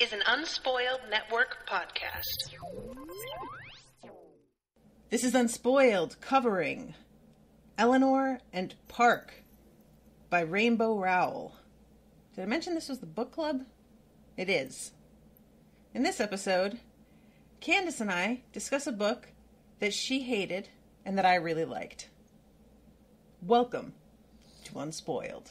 is an Unspoiled Network podcast. This is Unspoiled, covering Eleanor and Park by Rainbow Rowell. Did I mention this was the book club? It is. In this episode, Candace and I discuss a book that she hated and that I really liked. Welcome to Unspoiled.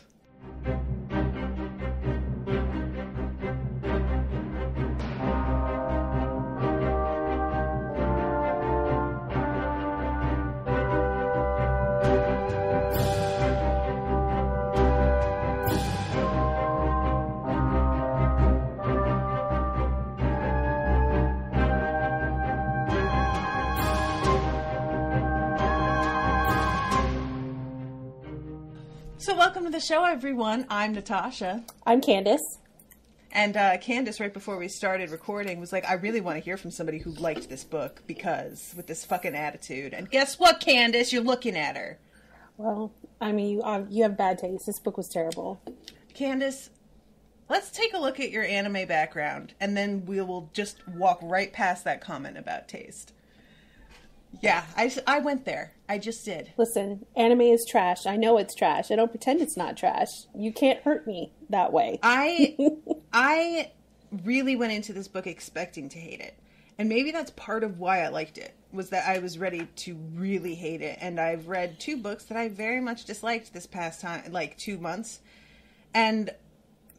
So welcome to the show, everyone. I'm Natasha. I'm Candace. And Candace, right before we started recording, was like, I really want to hear from somebody who liked this book, because with this fucking attitude. And guess what, Candace? You're looking at her. Well, I mean, you have bad taste. This book was terrible. Candace, let's take a look at your anime background, and then we will just walk right past that comment about taste. Yeah, I went there. I just did. Listen, anime is trash. I know it's trash. I don't pretend it's not trash. You can't hurt me that way. I really went into this book expecting to hate it. And maybe that's part of why I liked it, was that I was ready to really hate it. And I've read two books that I very much disliked this past time, like 2 months. And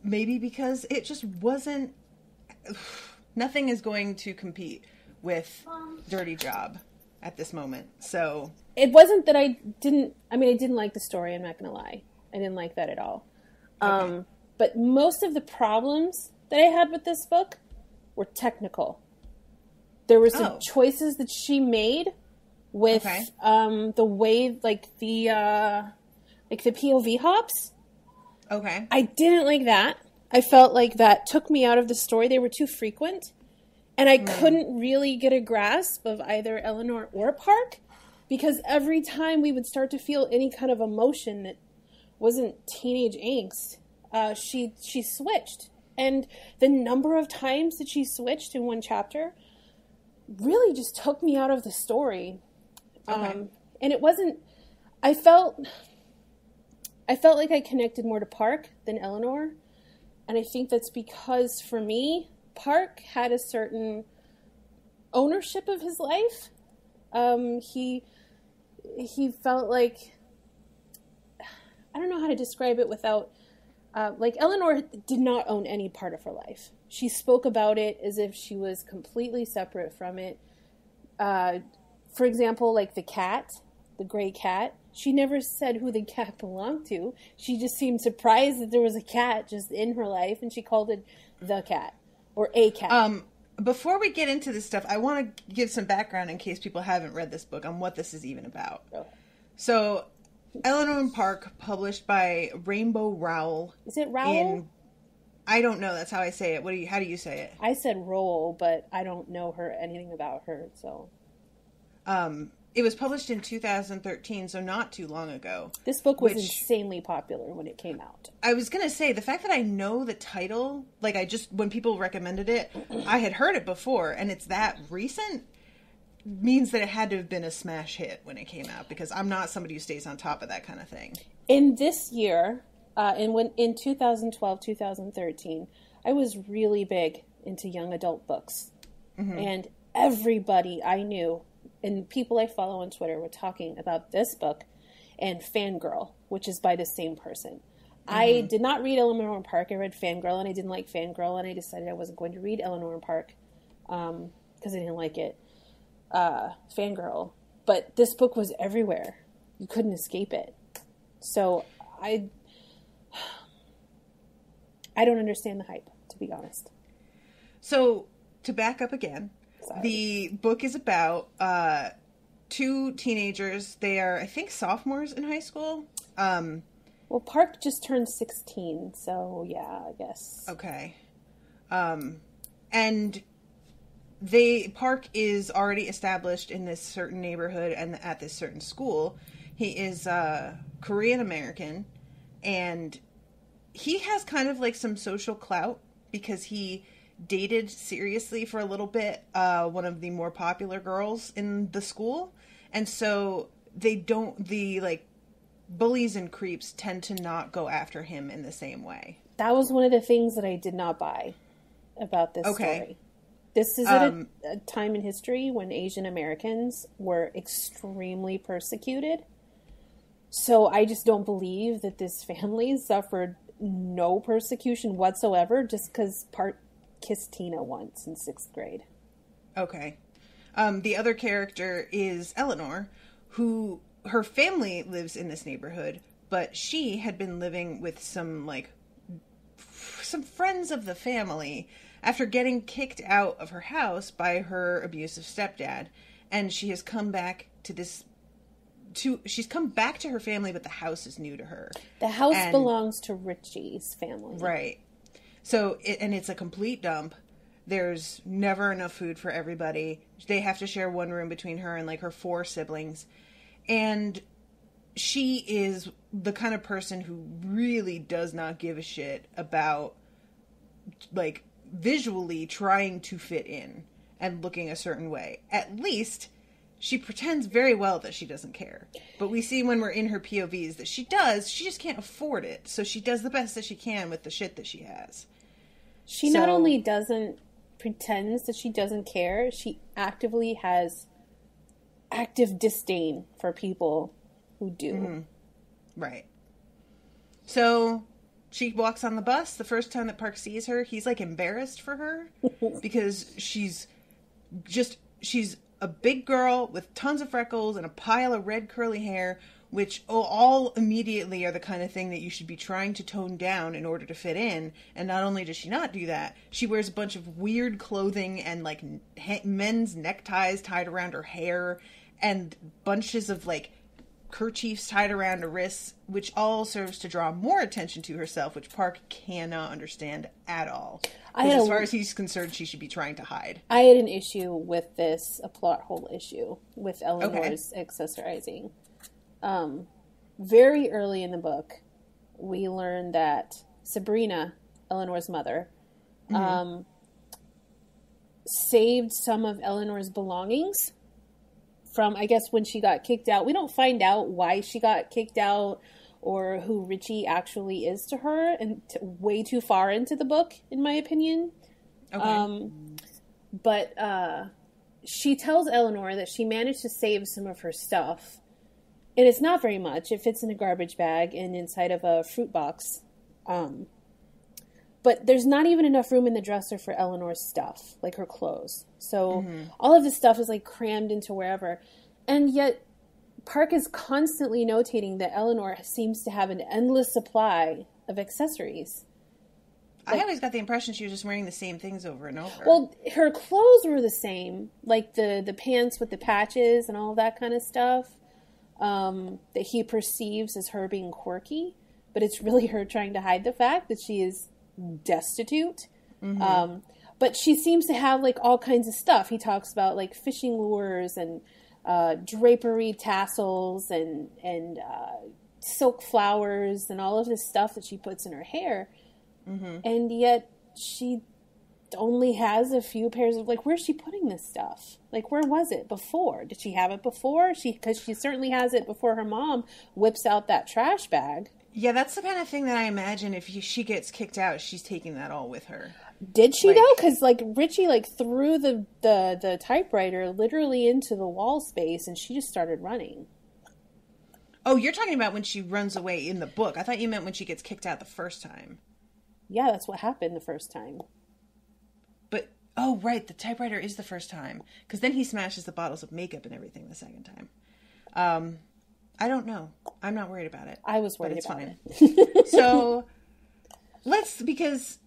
maybe because it just wasn't... Nothing is going to compete with Dirty Job at this moment. So it wasn't that I didn't like the story. I'm not going to lie. I didn't like that at all. Okay. But most of the problems that I had with this book were technical. There were some choices that she made with the way, like the POV hops. Okay. I didn't like that. I felt like that took me out of the story. They were too frequent. And I couldn't really get a grasp of either Eleanor or Park, because every time we would start to feel any kind of emotion that wasn't teenage angst, she switched. And the number of times that she switched in one chapter really just took me out of the story. And it wasn't... I felt like I connected more to Park than Eleanor. And I think that's because, for me, Park had a certain ownership of his life. He felt like, I don't know how to describe it without, like Eleanor did not own any part of her life. She spoke about it as if she was completely separate from it. For example, like the cat, the gray cat, she never said who the cat belonged to. She just seemed surprised that there was a cat just in her life, and she called it the cat. Or a cat. Before we get into this stuff, I want to give some background in case people haven't read this book on what this is even about. Okay. So, Eleanor and Park, published by Rainbow Rowell. Is it Rowell? I don't know. That's how I say it. How do you say it? I said Rowell, but I don't know anything about her. So, it was published in 2013, so not too long ago. This book was insanely popular when it came out. I was going to say, the fact that I know the title, like when people recommended it, I had heard it before, and it's that recent, means that it had to have been a smash hit when it came out, because I'm not somebody who stays on top of that kind of thing. In this year, in 2012, 2013, I was really big into young adult books. Mm-hmm. And everybody I knew, and people I follow on Twitter, were talking about this book and Fangirl, which is by the same person. Mm-hmm. I did not read Eleanor and Park. I read Fangirl, and I didn't like Fangirl, and I decided I wasn't going to read Eleanor and Park because I didn't like it. Fangirl. But this book was everywhere. You couldn't escape it. So I don't understand the hype, to be honest. So, to back up again... Sorry. The book is about two teenagers. They are, I think, sophomores in high school. Well, Park just turned 16, so yeah, I guess. Okay. And Park is already established in this certain neighborhood and at this certain school. He is Korean American, and he has kind of like some social clout because he dated seriously for a little bit one of the more popular girls in the school. And so the like bullies and creeps tend to not go after him in the same way. That was one of the things that I did not buy about this story. This is at a time in history when Asian Americans were extremely persecuted. So I just don't believe that this family suffered no persecution whatsoever just because Park kissed Tina once in 6th grade. Okay. The other character is Eleanor, who her family lives in this neighborhood, but she had been living with some friends of the family after getting kicked out of her house by her abusive stepdad. And she has come back she's come back to her family, but the house is new to her. The house belongs to Richie's family. Right. So, it's a complete dump. There's never enough food for everybody. They have to share one room between her and like her 4 siblings. And she is the kind of person who really does not give a shit about like visually trying to fit in and looking a certain way. At least she pretends very well that she doesn't care. But we see when we're in her POVs that she does. She just can't afford it. So she does the best that she can with the shit that she has. She not only doesn't pretends that she doesn't care, she actively has active disdain for people who do. Mm-hmm. Right. So she walks on the bus. The first time that Park sees her, he's like embarrassed for her because she's a big girl with tons of freckles and a pile of red curly hair, which all immediately are the kind of thing that you should be trying to tone down in order to fit in. And not only does she not do that, she wears a bunch of weird clothing and like men's neckties tied around her hair and bunches of like kerchiefs tied around her wrists, which all serves to draw more attention to herself, which Park cannot understand at all. As far as he's concerned, she should be trying to hide. I had an issue with this, a plot hole issue with Eleanor's accessorizing. Very early in the book, we learn that Sabrina, Eleanor's mother, saved some of Eleanor's belongings from, I guess, when she got kicked out. We don't find out why she got kicked out or who Richie actually is to her, and way too far into the book, in my opinion. Okay. But she tells Eleanor that she managed to save some of her stuff. And it's not very much. It fits in a garbage bag and inside of a fruit box. But there's not even enough room in the dresser for Eleanor's stuff, like her clothes. So all of this stuff is like crammed into wherever. And yet Park is constantly notating that Eleanor seems to have an endless supply of accessories. I always got the impression she was just wearing the same things over and over. Well, her clothes were the same, like the pants with the patches and all that kind of stuff, that he perceives as her being quirky. But it's really her trying to hide the fact that she is destitute. But she seems to have like all kinds of stuff. He talks about like fishing lures and drapery tassels and silk flowers and all of this stuff that she puts in her hair. And yet she only has a few pairs of, like, where's she putting this stuff? Like, where was it before? Did she have it before? Because she certainly has it before her mom whips out that trash bag. Yeah, that's the kind of thing that I imagine if she gets kicked out, she's taking that all with her. Did she, though? Because, like, Richie, like, threw the typewriter literally into the wall space, and she just started running. Oh, you're talking about when she runs away in the book. I thought you meant when she gets kicked out the first time. Yeah, that's what happened the first time. But, oh, right, the typewriter is the first time. Because then he smashes the bottles of makeup and everything the second time. I don't know. I'm not worried about it. I was worried about it. So, because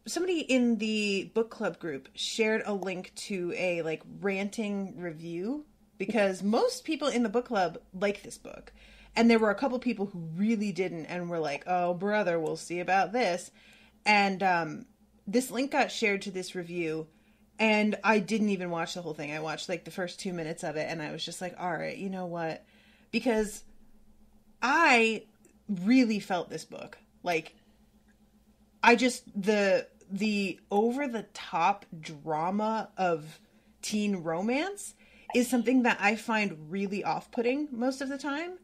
somebody in the book club group shared a link to a, like, ranting review. Because most people in the book club like this book. And there were a couple people who really didn't and were like, oh, brother, we'll see about this. And this link got shared to this review. And I didn't even watch the whole thing. I watched, like, the first 2 minutes of it. And I was just like, all right, you know what? Because I really felt this book. Like, I just, the the over-the-top drama of teen romance is something that I find really off-putting most of the time.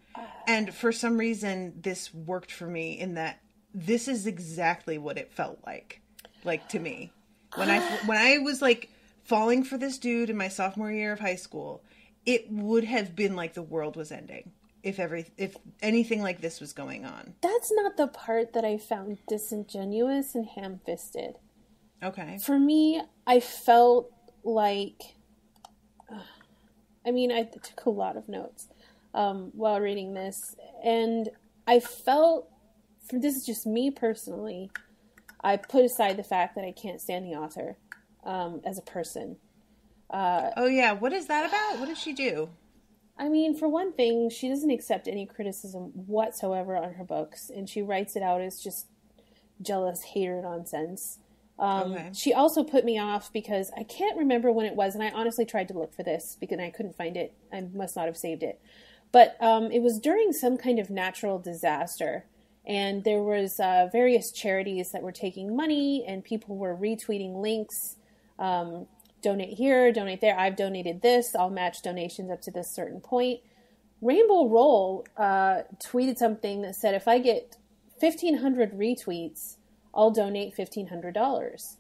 And for some reason, this worked for me in that this is exactly what it felt like to me. When I was like falling for this dude in my sophomore year of high school, it would have been like the world was ending if anything like this was going on. That's not the part that I found disingenuous and ham-fisted. Okay. For me, I felt like, I took a lot of notes while reading this, and I felt, this is just me personally, I put aside the fact that I can't stand the author as a person. Oh yeah, what is that about? What does she do? For one thing, she doesn't accept any criticism whatsoever on her books, and she writes it out as just jealous hater nonsense. Okay. She also put me off because I can't remember when it was, and I honestly tried to look for this because I couldn't find it. I must not have saved it. But it was during some kind of natural disaster, and there was various charities that were taking money, and people were retweeting links, donate here, donate there, I've donated this, I'll match donations up to this certain point. Rainbow Roll tweeted something that said, if I get 1,500 retweets, I'll donate $1,500.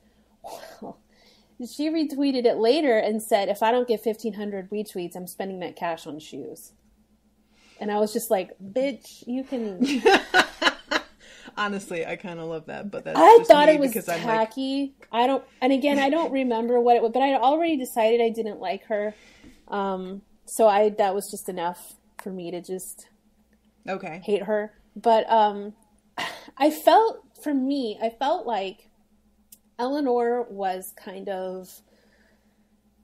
Well, she retweeted it later and said, if I don't get 1,500 retweets, I'm spending that cash on shoes. And I was just like, bitch, you can... Honestly, I kind of love that, but that's I just thought me it was because tacky. I don't remember what it was, but I had already decided I didn't like her. So that was just enough for me to just hate her. But I felt like Eleanor was kind of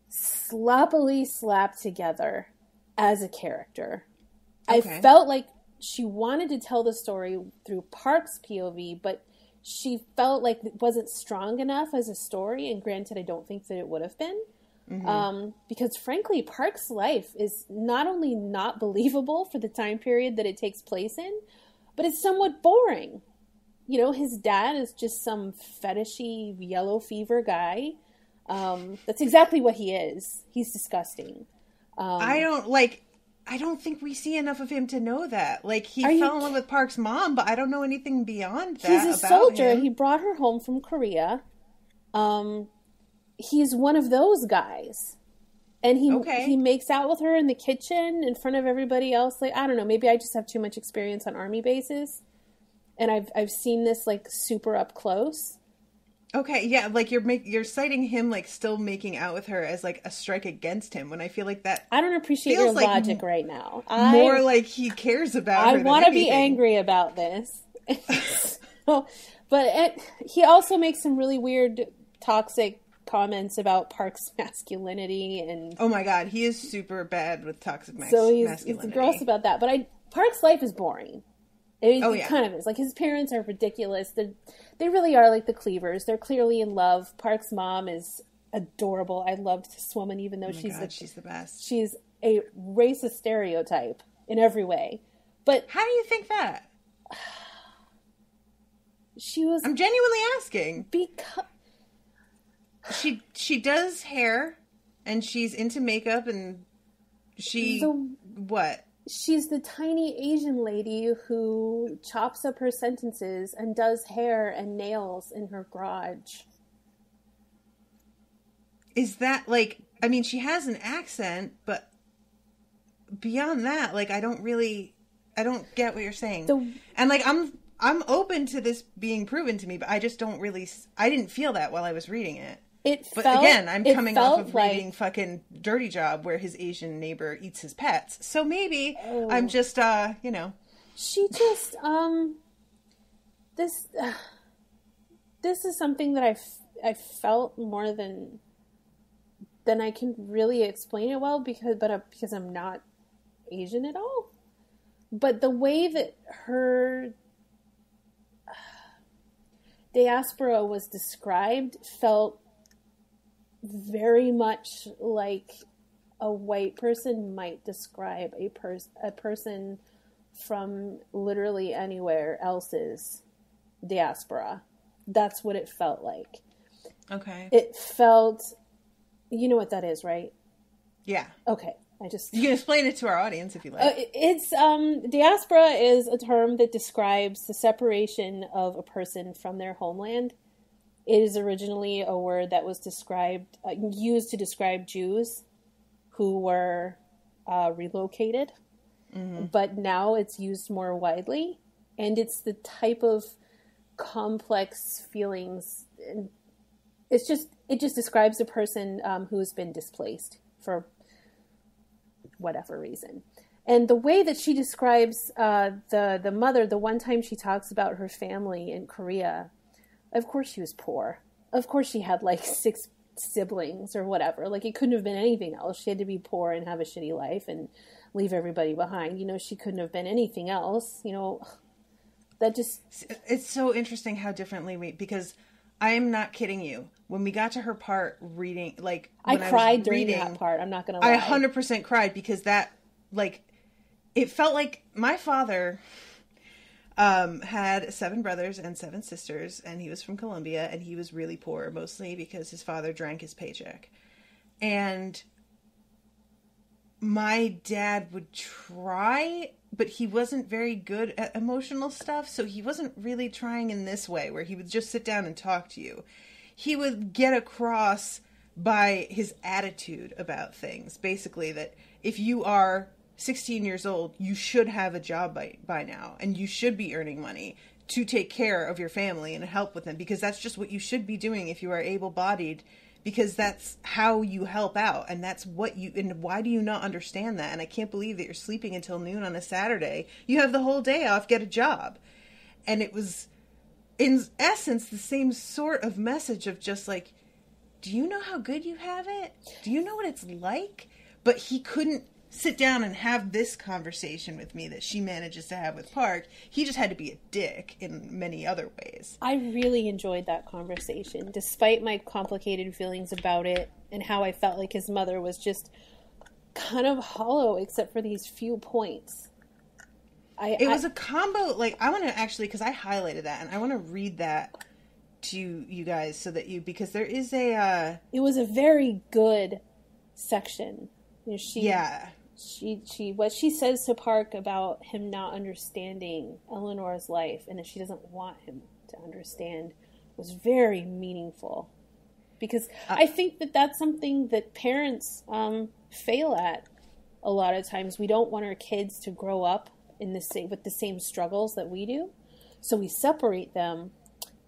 sloppily slapped together as a character. Okay. I felt like she wanted to tell the story through Park's POV, but she felt like it wasn't strong enough as a story. And granted, I don't think that it would have been. Mm-hmm. Because frankly, Park's life is not only not believable for the time period that it takes place in, but it's somewhat boring. His dad is just some fetishy yellow fever guy. That's exactly what he is. He's disgusting. I don't think we see enough of him to know that. Like, he fell in love with Park's mom, but I don't know anything beyond that. He's a soldier. Him. He brought her home from Korea. He's one of those guys. And he makes out with her in the kitchen in front of everybody else. Like, I don't know. Maybe I just have too much experience on army bases. And I've seen this, like, super up close. Okay, yeah, like you're citing him like still making out with her as like a strike against him when I feel like that. I don't appreciate your logic right now. More like he cares about her. I want to be angry about this. But he also makes some really weird, toxic comments about Park's masculinity and. Oh my god, he is super bad with toxic masculinity. So he's gross about that. But Park's life is boring. It kind of is. Like, his parents are ridiculous. They really are like the Cleavers. They're clearly in love. Park's mom is adorable. I loved this woman, even though she's the best. She's a racist stereotype in every way. But how do you think that? I'm genuinely asking. Because she does hair, and she's into makeup, and what? She's the tiny Asian lady who chops up her sentences and does hair and nails in her garage. Is that she has an accent, but beyond that, like, I don't get what you're saying. And like, I'm open to this being proven to me, but I just I didn't feel that while I was reading it. I'm coming off of reading fucking Dirty Job, where his Asian neighbor eats his pets. So maybe I'm just, She just, this is something that I felt more than I can really explain it well because I'm not Asian at all. But the way that her diaspora was described felt very much like a white person might describe a person from literally anywhere else's diaspora. That's what it felt like. Okay. It felt, you know what that is, right? Yeah. Okay. You can explain it to our audience if you like. It's diaspora is a term that describes the separation of a person from their homeland. It is originally a word that was used to describe Jews who were relocated, but now it's used more widely, and it's the type of complex feelings. It just describes a person who has been displaced for whatever reason. And the way that she describes the mother, the one time she talks about her family in Korea, of course she was poor. Of course she had like 6 siblings or whatever. Like, it couldn't have been anything else. She had to be poor and have a shitty life and leave everybody behind. You know, she couldn't have been anything else. You know, that just... It's so interesting how differently because I am not kidding you. When we got to her part reading, like... I cried during that part. I'm not going to lie. I 100% cried because that, like... It felt like my father had 7 brothers and 7 sisters, and he was from Colombia, and he was really poor, mostly because his father drank his paycheck. And my dad would try, but he wasn't very good at emotional stuff, so he wasn't really trying in this way, where he would just sit down and talk to you. He would get across by his attitude about things, basically, that if you are 16 years old, you should have a job by now, and you should be earning money to take care of your family and help with them, because that's just what you should be doing if you are able-bodied, because that's how you help out, and that's what you... And why do you not understand that? And I can't believe that you're sleeping until noon on a Saturday. You have the whole day off, get a job. And it was, in essence, the same sort of message of just like, do you know how good you have it? Do you know what it's like? But he couldn't sit down and have this conversation with me that she manages to have with Park. He just had to be a dick in many other ways. I really enjoyed that conversation, despite my complicated feelings about it and how I felt like his mother was just kind of hollow except for these few points. It was a combo, like, I want to actually, because I highlighted that, and I want to read that to you guys so that because there is a... It was a very good section. You know, what she says to Park about him not understanding Eleanor's life and that she doesn't want him to understand was very meaningful, because I think that that's something that parents fail at a lot of times. We don't want our kids to grow up in with the same struggles that we do, so we separate them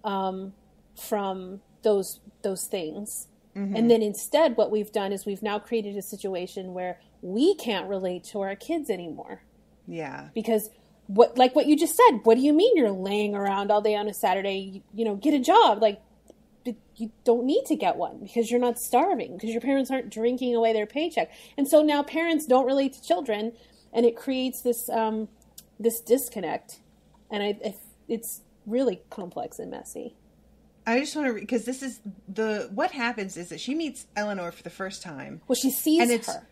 from those things. Mm-hmm. And then instead what we've done is we've now created a situation where we can't relate to our kids anymore. Yeah. Because what you just said, what do you mean you're laying around all day on a Saturday? You know, get a job. Like, you don't need to get one because you're not starving, because your parents aren't drinking away their paycheck. And so now parents don't relate to children, and it creates this this disconnect. And it's really complex and messy. I just want to because this is what happens is that she meets Eleanor for the first time. Well, she sees her.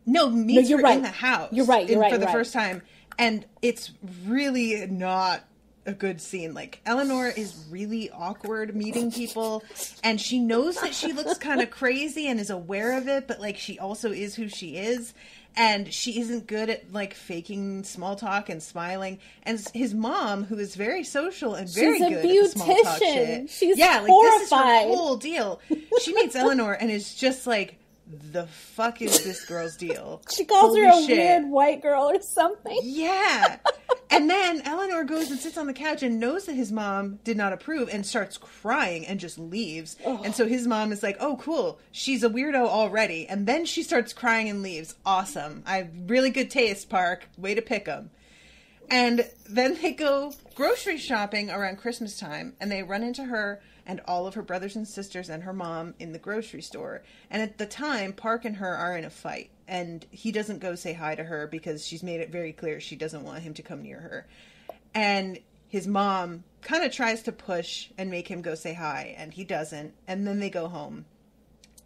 Meets her right. in the house. You're right. For the first time. And it's really not a good scene. Like, Eleanor is really awkward meeting people, and she knows that she looks kind of crazy and is aware of it, but, like, she also is who she is. And she isn't good at, like, faking small talk and smiling. And his mom, who is very social and very good at the small talk shit. She's horrified. This is her whole deal. She meets Eleanor and is just like, the fuck is this girl's deal? She calls her a weird white girl or something. Yeah. And then Eleanor goes and sits on the couch and knows that his mom did not approve and starts crying and just leaves. Ugh. And so his mom is like, oh, cool. She's a weirdo already. And then she starts crying and leaves. Awesome. I have really good taste, Park. Way to pick 'em. And then they go grocery shopping around Christmas time, and they run into her and all of her brothers and sisters and her mom in the grocery store. And at the time, Park and her are in a fight, and he doesn't go say hi to her because she's made it very clear she doesn't want him to come near her. And his mom kind of tries to push and make him go say hi, and he doesn't. And then they go home.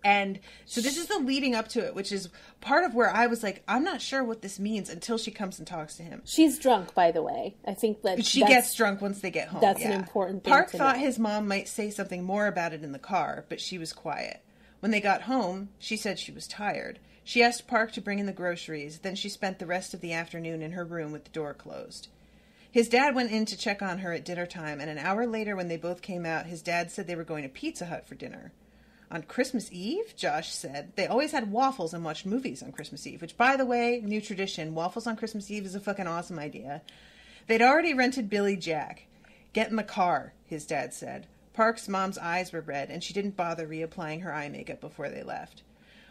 And so this is the leading up to it, which is part of where I was like, I'm not sure what this means until she comes and talks to him. She's drunk, by the way. I think that she gets drunk once they get home. That's an important thing Park to thought know. his mom might say something more about it in the car, but she was quiet. When they got home, she said she was tired. She asked Park to bring in the groceries, then she spent the rest of the afternoon in her room with the door closed. His dad went in to check on her at dinner time, and an hour later when they both came out, his dad said they were going to Pizza Hut for dinner. On Christmas Eve, Josh said, they always had waffles and watched movies on Christmas Eve, which, by the way, new tradition, waffles on Christmas Eve is a fucking awesome idea. They'd already rented Billy Jack. Get in the car, his dad said. Park's mom's eyes were red, and she didn't bother reapplying her eye makeup before they left.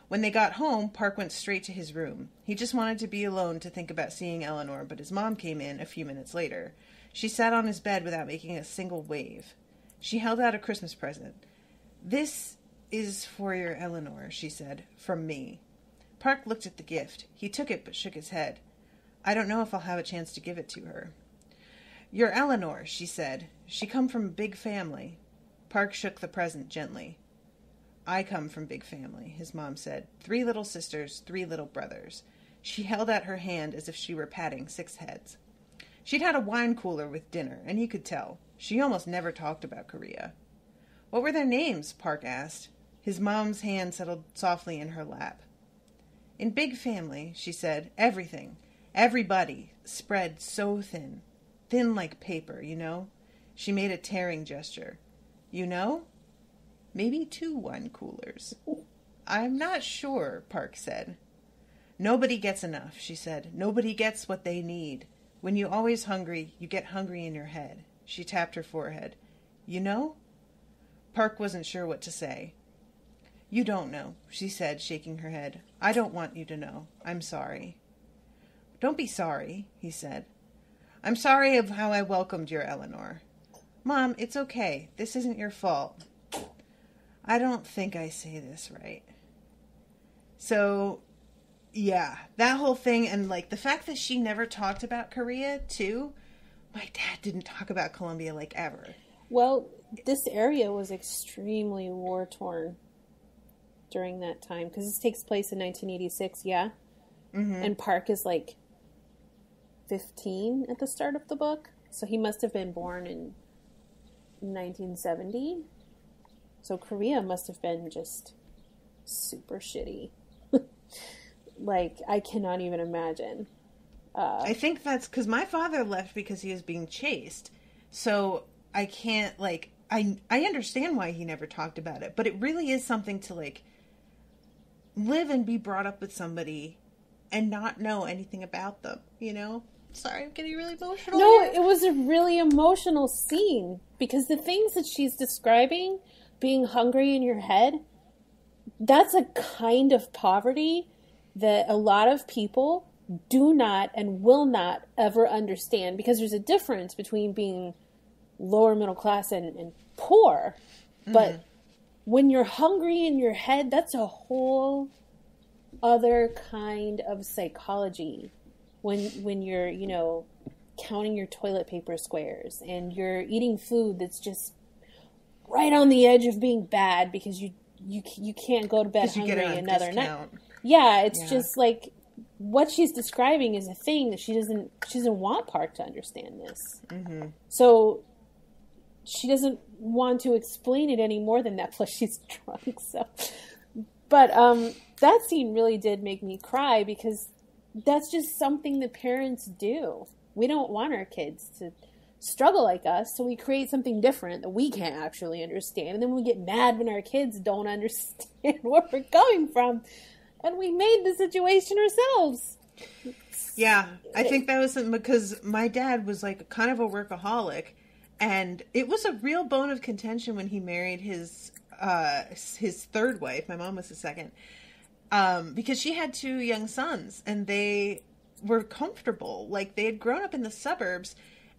When they got home, Park went straight to his room. He just wanted to be alone to think about seeing Eleanor, but his mom came in a few minutes later. She sat on his bed without making a single wave. She held out a Christmas present. This is for your Eleanor, she said, from me. Park looked at the gift. He took it but shook his head. I don't know if I'll have a chance to give it to her. Your Eleanor, she said. She come from a big family. Park shook the present gently. I come from big family, his mom said. 3 little sisters, 3 little brothers. She held out her hand as if she were patting 6 heads. She'd had a wine cooler with dinner, and he could tell. She almost never talked about Korea. What were their names? Park asked. His mom's hand settled softly in her lap. In big family, she said, everything, everybody, spread so thin. Thin like paper, you know? She made a tearing gesture. You know? Maybe 2 wine coolers. I'm not sure, Park said. Nobody gets enough, she said. Nobody gets what they need. When you're always hungry, you get hungry in your head. She tapped her forehead. You know? Park wasn't sure what to say. You don't know, she said, shaking her head. I don't want you to know. I'm sorry. Don't be sorry, he said. I'm sorry of how I welcomed your Eleanor. Mom, it's okay. This isn't your fault. I don't think I say this right. So, yeah, that whole thing, and like the fact that she never talked about Korea too. My dad didn't talk about Colombia like ever. Well, this area was extremely war-torn during that time, because this takes place in 1986, yeah? Mm-hmm. And Park is like 15 at the start of the book, so he must have been born in 1970. So Korea must have been just super shitty. Like, I cannot even imagine. I think that's because my father left because he was being chased. So I can't, like, I understand why he never talked about it. But it really is something to, like, live and be brought up with somebody and not know anything about them, you know? Sorry, I'm getting really emotional. No, here. it was a really emotional scene. Because the things that she's describing, being hungry in your head, that's a kind of poverty that a lot of people do not and will not ever understand, because there's a difference between being lower middle class and poor. But when you're hungry in your head, that's a whole other kind of psychology. When you're, you know, counting your toilet paper squares and you're eating food that's just right on the edge of being bad because you can't go to bed hungry another night. Yeah, it's just like what she's describing is a thing that she doesn't want Park to understand this. Mm-hmm. So she doesn't want to explain it any more than that. Plus she's drunk. So, but that scene really did make me cry, because that's just something that parents do. We don't want our kids to struggle like us, so we create something different that we can't actually understand, and then we get mad when our kids don't understand where we're coming from, and we made the situation ourselves. Yeah, I think that was because my dad was like kind of a workaholic, and it was a real bone of contention when he married his third wife. My mom was the second, because she had 2 young sons, and they were comfortable. Like, they had grown up in the suburbs,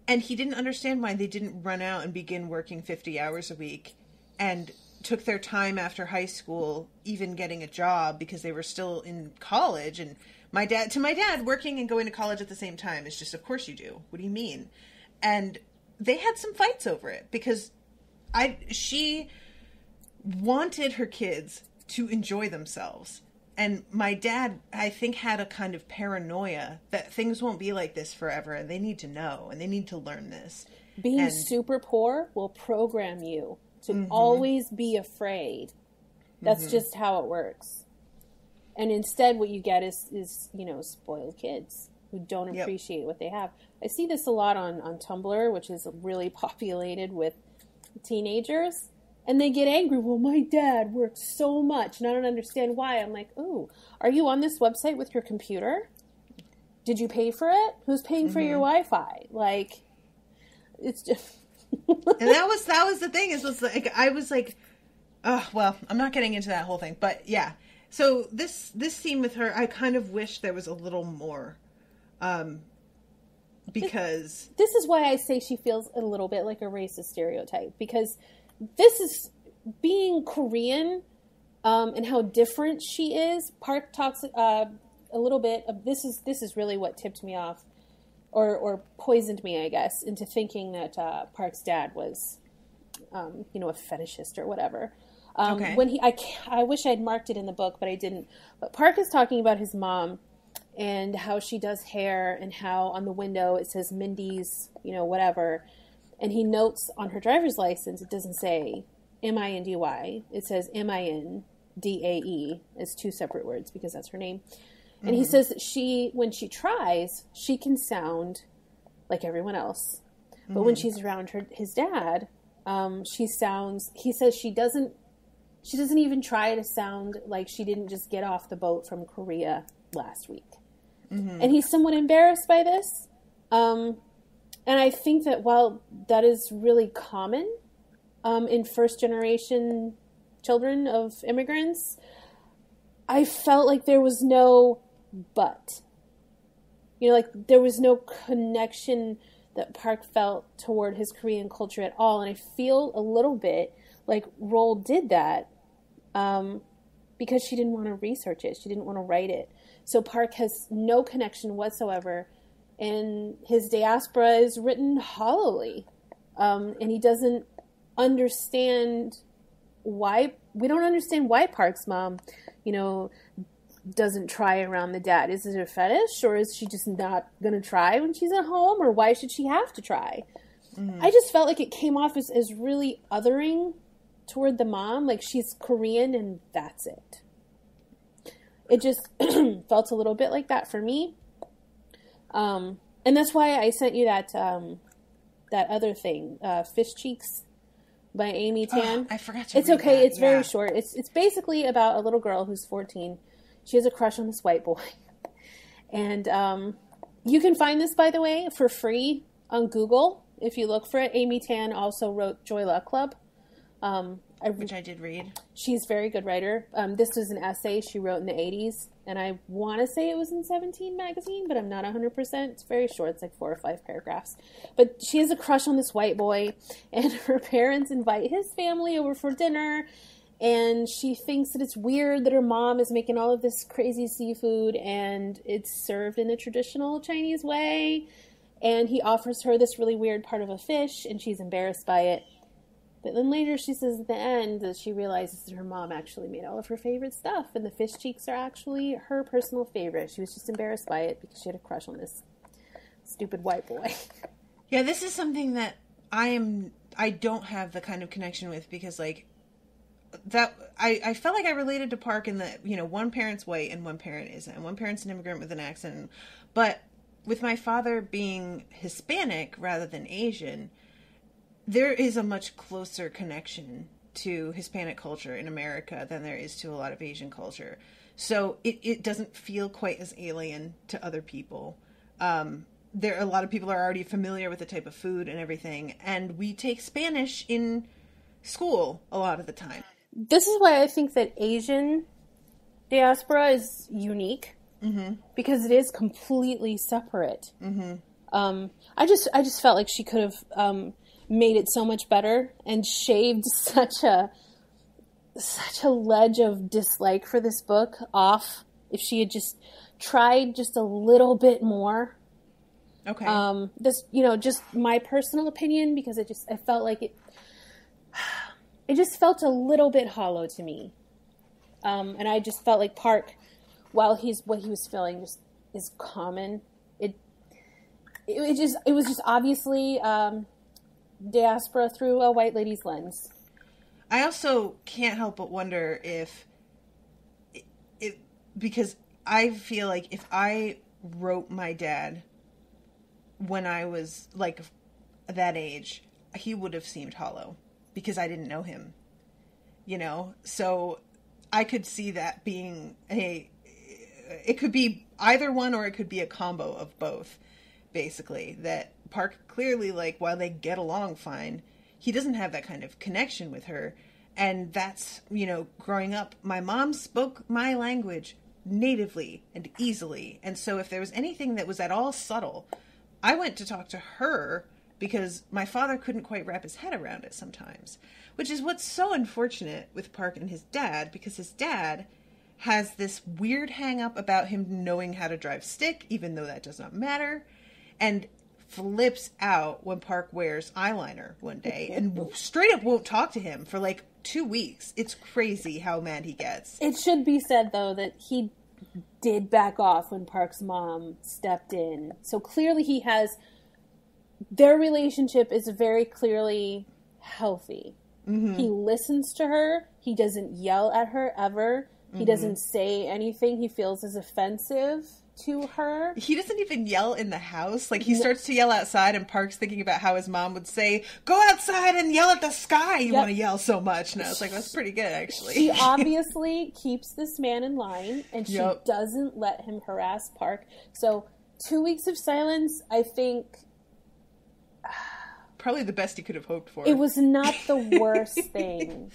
and he didn't understand why they didn't run out and begin working 50 hours a week and took their time after high school, even getting a job, because they were still in college. And my dad, working and going to college at the same time is just, of course you do. What do you mean? And they had some fights over it, because she wanted her kids to enjoy themselves. And my dad, I think, had a kind of paranoia that things won't be like this forever, and they need to know, and they need to learn this. Being super poor will program you to always be afraid. That's just how it works. And instead what you get is spoiled kids who don't appreciate what they have. I see this a lot on Tumblr, which is really populated with teenagers. And they get angry. Well, my dad works so much, and I don't understand why. I'm like, ooh, are you on this website with your computer? Did you pay for it? Who's paying for your Wi-Fi? Like, it's just... And that was the thing. I was like, oh, well, I'm not getting into that whole thing. But, yeah. So this scene with her, I kind of wish there was a little more. Because... This is why I say she feels a little bit like a racist stereotype. Because... this is being Korean, and how different she is. Park talks a little bit of this is really what tipped me off, or poisoned me, I guess, into thinking that Park's dad was, a fetishist or whatever. Okay. When I wish I'd marked it in the book, but I didn't. But Park is talking about his mom and how she does hair, and how on the window it says Mindy's, whatever. And he notes on her driver's license, it doesn't say M-I-N-D-Y. It says M-I-N-D-A-E as two separate words because that's her name. And he says that when she tries, she can sound like everyone else. But when she's around his dad, he says she doesn't even try to sound like she didn't just get off the boat from Korea last week. And he's somewhat embarrassed by this. And I think that while that is really common in first-generation children of immigrants, I felt like there was no but. There was no connection that Park felt toward his Korean culture at all. And I feel a little bit like Roll did that because she didn't want to research it. She didn't want to write it. So Park has no connection whatsoever. And his diaspora is written hollowly. And he doesn't understand why. We don't understand why Park's mom, doesn't try around the dad. Is it a fetish, or is she just not going to try when she's at home? Or why should she have to try? I just felt like it came off as really othering toward the mom. Like she's Korean and that's it. It just felt a little bit like that for me. And that's why I sent you that other thing, Fish Cheeks by Amy Tan. I forgot to read okay. that. It's very short. It's basically about a little girl who's 14. She has a crush on this white boy. And you can find this, by the way, for free on Google if you look for it. Amy Tan also wrote Joy Luck Club. Which I did read. She's a very good writer. This is an essay she wrote in the 80s, and I want to say it was in 17 magazine, but I'm not 100%. It's very short. It's like 4 or 5 paragraphs. But she has a crush on this white boy, and her parents invite his family over for dinner, and she thinks that it's weird that her mom is making all of this crazy seafood, and it's served in the traditional Chinese way, and he offers her this really weird part of a fish, and she's embarrassed by it. But then later she says at the end that she realizes that her mom actually made all of her favorite stuff, and the fish cheeks are actually her personal favorite. She was just embarrassed by it because she had a crush on this stupid white boy. Yeah, this is something that I don't have the kind of connection with because I felt like I related to Park in that, one parent's white and one parent isn't, and one parent's an immigrant with an accent. But with my father being Hispanic rather than Asian, there is a much closer connection to Hispanic culture in America than there is to a lot of Asian culture. So it doesn't feel quite as alien to other people. A lot of people are already familiar with the type of food and everything, and we take Spanish in school a lot of the time. This is why I think that Asian diaspora is unique, because it is completely separate. I just felt like she could have made it so much better and shaved such a ledge of dislike for this book off if she had just tried just a little bit more. Okay. This, just my personal opinion, because I felt like it just felt a little bit hollow to me. And I just felt like Park, while what he was feeling just is common, it was just obviously diaspora through a white lady's lens. I also can't help but wonder if because I feel like if I wrote my dad when I was like that age, he would have seemed hollow because I didn't know him, you know? So I could see that being it could be either one or it could be a combo of both, basically. That Park clearly, like, while they get along fine, he doesn't have that kind of connection with her. And that's, you know, growing up, my mom spoke my language natively and easily. And so if there was anything that was at all subtle, I went to talk to her because my father couldn't quite wrap his head around it sometimes, which is what's so unfortunate with Park and his dad, because his dad has this weird hang up about him knowing how to drive stick, even though that does not matter, and flips out when Park wears eyeliner one day and straight up won't talk to him for like 2 weeks. It's crazy how mad he gets. It should be said, though, that he did back off when Park's mom stepped in. So clearly their relationship is very clearly healthy. Mm-hmm. He listens to her. He doesn't yell at her ever. He mm-hmm. doesn't say anything he feels is offensive to her. He doesn't even yell in the house. Like, he starts to yell outside, and Park's thinking about how his mom would say, "Go outside and yell at the sky. You want to yell so much." And I was like, that's pretty good, actually. She obviously keeps this man in line, and she doesn't let him harass Park. So 2 weeks of silence, I think... probably the best he could have hoped for. It was not the worst thing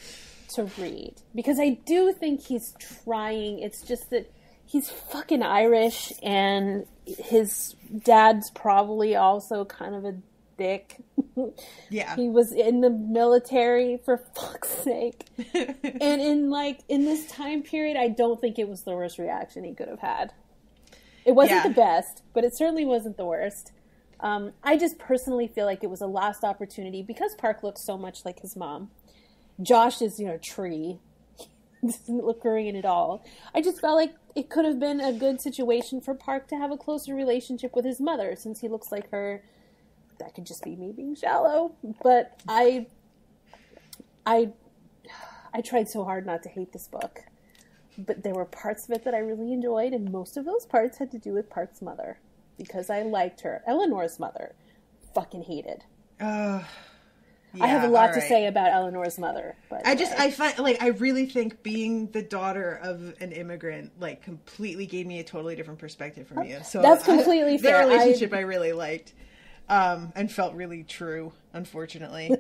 to read. Because I do think he's trying. It's just that he's fucking Irish, and his dad's probably also kind of a dick. Yeah. He was in the military, for fuck's sake. And in this time period, I don't think it was the worst reaction he could have had. It wasn't the best, but it certainly wasn't the worst. I just personally feel like it was a lost opportunity because Park looks so much like his mom. Josh is, a tree. Doesn't look Korean at all. I just felt like it could have been a good situation for Park to have a closer relationship with his mother, since he looks like her. That could just be me being shallow, but I tried so hard not to hate this book, but there were parts of it that I really enjoyed, and most of those parts had to do with Park's mother, because I liked her. Eleanor's mother, fucking hated. Yeah, I have a lot to say about Eleanor's mother. But I find, like, I really think being the daughter of an immigrant, like, completely gave me a totally different perspective from you. So that's completely fair. Their relationship I really liked, and felt really true, unfortunately.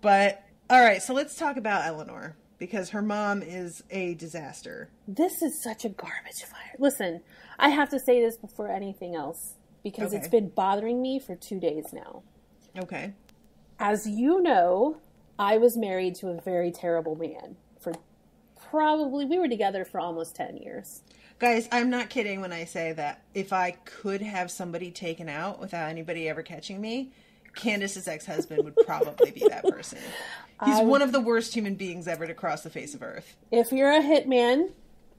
But, all right, so let's talk about Eleanor, because her mom is a disaster. This is such a garbage fire. Listen, I have to say this before anything else, because it's been bothering me for 2 days now. Okay. As you know, I was married to a very terrible man we were together for almost 10 years. Guys, I'm not kidding when I say that if I could have somebody taken out without anybody ever catching me, Candace's ex-husband would probably be that person. He's one of the worst human beings ever to cross the face of Earth. If you're a hitman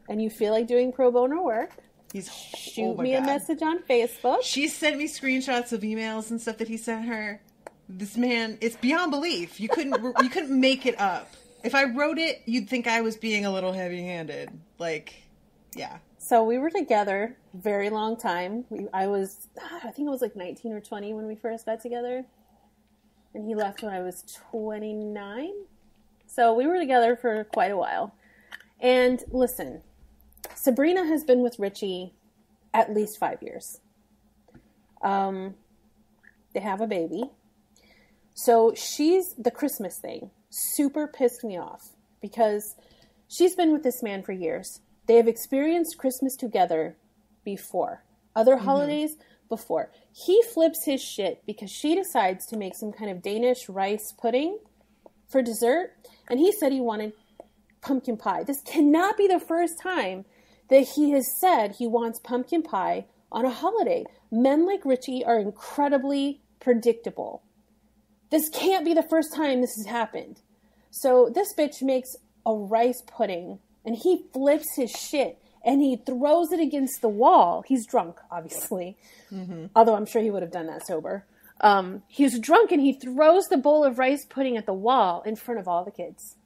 and you feel like doing pro bono work, shoot me a message on Facebook. She sent me screenshots of emails and stuff that he sent her. This man, it's beyond belief. You couldn't make it up. If I wrote it, you'd think I was being a little heavy-handed. Like, yeah. So we were together a very long time. I think I was like 19 or 20 when we first got together. And he left when I was 29. So we were together for quite a while. And listen, Sabrina has been with Richie at least 5 years. They have a baby. So she's, the Christmas thing, super pissed me off because she's been with this man for years. They have experienced Christmas together before. Other holidays before. He flips his shit because she decides to make some kind of Danish rice pudding for dessert. And he said he wanted pumpkin pie. This cannot be the first time that he has said he wants pumpkin pie on a holiday. Men like Richie are incredibly predictable. This can't be the first time this has happened. So this bitch makes a rice pudding and he flips his shit and he throws it against the wall. He's drunk, obviously. Mm-hmm. Although I'm sure he would have done that sober. He's drunk and he throws the bowl of rice pudding at the wall in front of all the kids.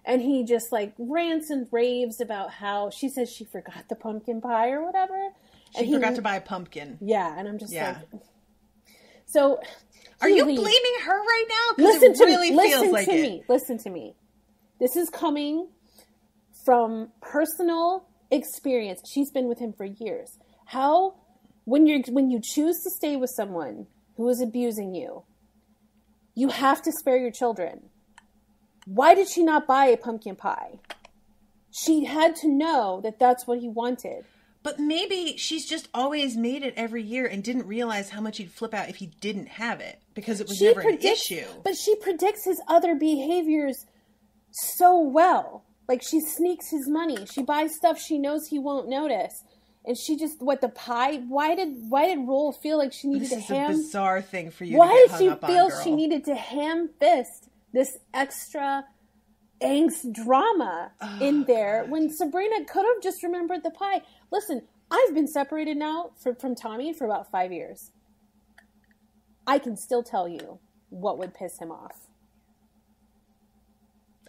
And he just like rants and raves about how she says she forgot the pumpkin pie or whatever. She forgot to buy a pumpkin. Yeah, and I'm just like... So... Are you blaming her right now? Listen to me. Listen to me. This is coming from personal experience. She's been with him for years. How, when you choose to stay with someone who is abusing you, you have to spare your children. Why did she not buy a pumpkin pie? She had to know that that's what he wanted. But maybe she's just always made it every year and didn't realize how much he'd flip out if he didn't have it because it was never an issue. But she predicts his other behaviors so well. Like she sneaks his money. She buys stuff she knows he won't notice. And she just, the pie? Why did Roll feel like she needed to ham? This is a bizarre thing for you to get hung up on, girl. Why did she feel she needed to ham fist this extra angst drama in there when Sabrina could have just remembered the pie? Listen, I've been separated now from Tommy for about 5 years. I can still tell you what would piss him off.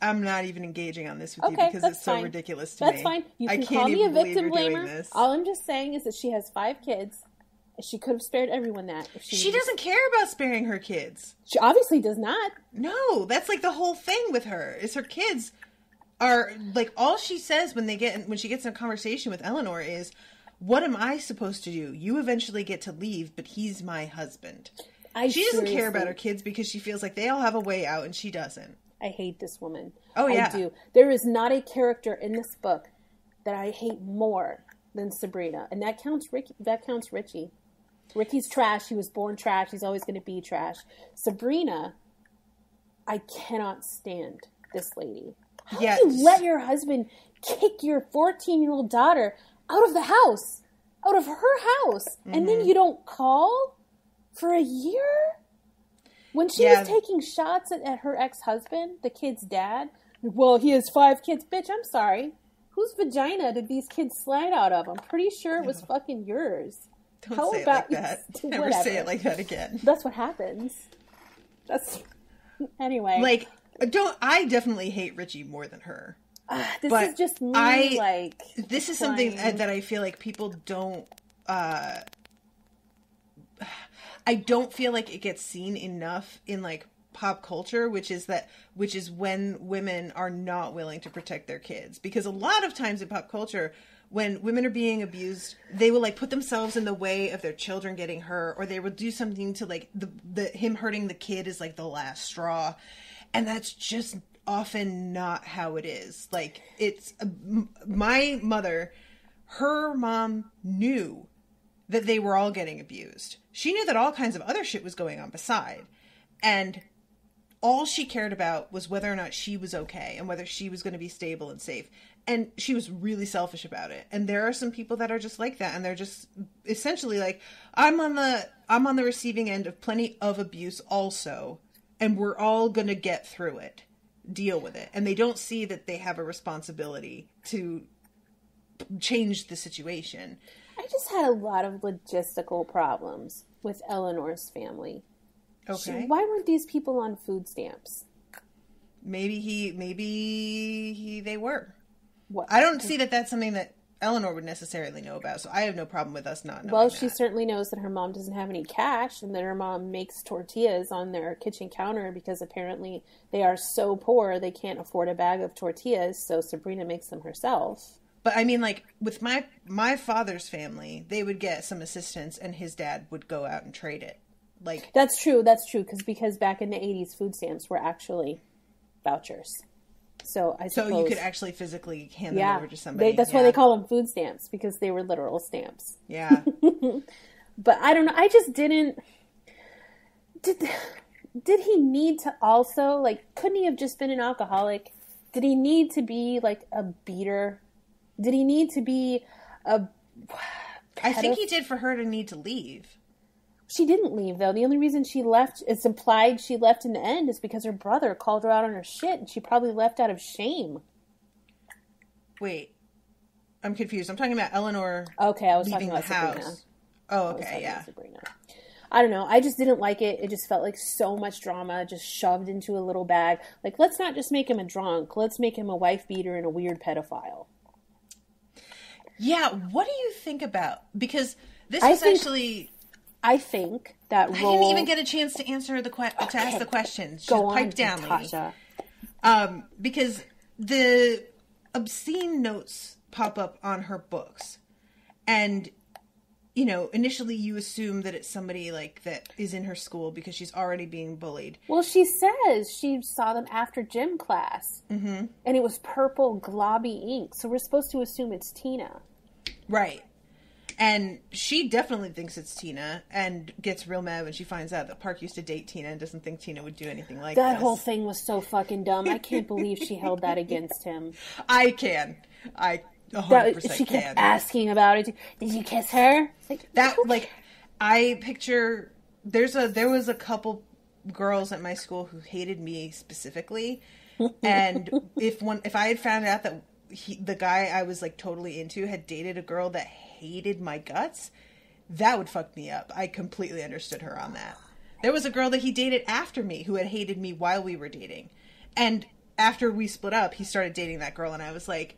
I'm not even engaging on this with you because it's so ridiculous to me. That's fine. You can call me a victim blamer. All I'm just saying is that she has 5 kids. And she could have spared everyone that. If she doesn't care about sparing her kids. She obviously does not. No, that's like the whole thing with her. Is her kids are like all she says when she gets in a conversation with Eleanor is, "What am I supposed to do? You eventually get to leave, but he's my husband." She doesn't care about her kids because she feels like they all have a way out and she doesn't. I hate this woman. Oh yeah, I do. There is not a character in this book that I hate more than Sabrina, and that counts Richie. Ricky's trash. He was born trash. He's always going to be trash. Sabrina, I cannot stand this lady. How do you let your husband kick your 14-year-old daughter out of the house, out of her house, and then you don't call for a year? When she was taking shots at her ex-husband, the kid's dad, well, he has 5 kids. Bitch, I'm sorry. Whose vagina did these kids slide out of? I'm pretty sure it was fucking yours. Don't say it like that. Never say it like that again. That's what happens. Anyway. Like, I definitely hate Richie more than her. This is just me, this is something that I feel like people don't, I don't feel like it gets seen enough in, like, pop culture, which is when women are not willing to protect their kids. Because a lot of times in pop culture, when women are being abused, they will like put themselves in the way of their children getting hurt, or they will do something to like him hurting the kid is like the last straw. And that's just often not how it is. Like my mother, her mom knew that they were all getting abused. She knew that all kinds of other shit was going on beside. And all she cared about was whether or not she was okay and whether she was going to be stable and safe. And she was really selfish about it. And there are some people that are just like that. And they're just essentially like, I'm on the receiving end of plenty of abuse also. And we're all going to get through it, deal with it. And they don't see that they have a responsibility to change the situation. I just had a lot of logistical problems with Eleanor's family. Okay. Why weren't these people on food stamps? Maybe they were. What? I don't see that that's something that Eleanor would necessarily know about, so I have no problem with us not knowing. Well, she certainly knows that her mom doesn't have any cash and that her mom makes tortillas on their kitchen counter because apparently they are so poor they can't afford a bag of tortillas, so Sabrina makes them herself. But I mean, like, with my father's family, they would get some assistance and his dad would go out and trade it. Like That's true, because back in the 80s, food stamps were actually vouchers. So I suppose... So you could actually physically hand them over to somebody. That's why they call them food stamps, because they were literal stamps. Yeah. But I don't know. I just didn't... Did he need to also, like, couldn't he have just been an alcoholic? Did he need to be, like, a beater? Did he need to be a... I think he did for her to need to leave. She didn't leave, though. The only reason she left, it's implied she left in the end, is because her brother called her out on her shit, and she probably left out of shame. Wait, I'm confused. I'm talking about Eleanor. Okay, I was leaving talking about the Sabrina. house. Oh, okay, yeah. Sabrina. I don't know. I just didn't like it. It just felt like so much drama just shoved into a little bag. Like, let's not just make him a drunk. Let's make him a wife beater and a weird pedophile. Yeah, what do you think about? Because this I was actually... I think that role... I didn't even get a chance to answer to ask the questions. Just Go on, pipe down, Natasha. lady. Because the obscene notes pop up on her books. And, you know, initially you assume that it's somebody, like, that is in her school because she's already being bullied. Well, she says she saw them after gym class. Mm-hmm. And it was purple globby ink. So we're supposed to assume it's Tina. Right. And she definitely thinks it's Tina and gets real mad when she finds out that Park used to date Tina and doesn't think Tina would do anything like that this. Whole thing was so fucking dumb. I can't believe she held that against him. I 100% She kept can. asking about it. Did you kiss her? I picture there was a couple girls at my school who hated me specifically, and if I had found out that the guy I was like totally into had dated a girl that hated my guts, that would fuck me up. I completely understood her on that. There was a girl that he dated after me who had hated me while we were dating, and after we split up, he started dating that girl, and I was like,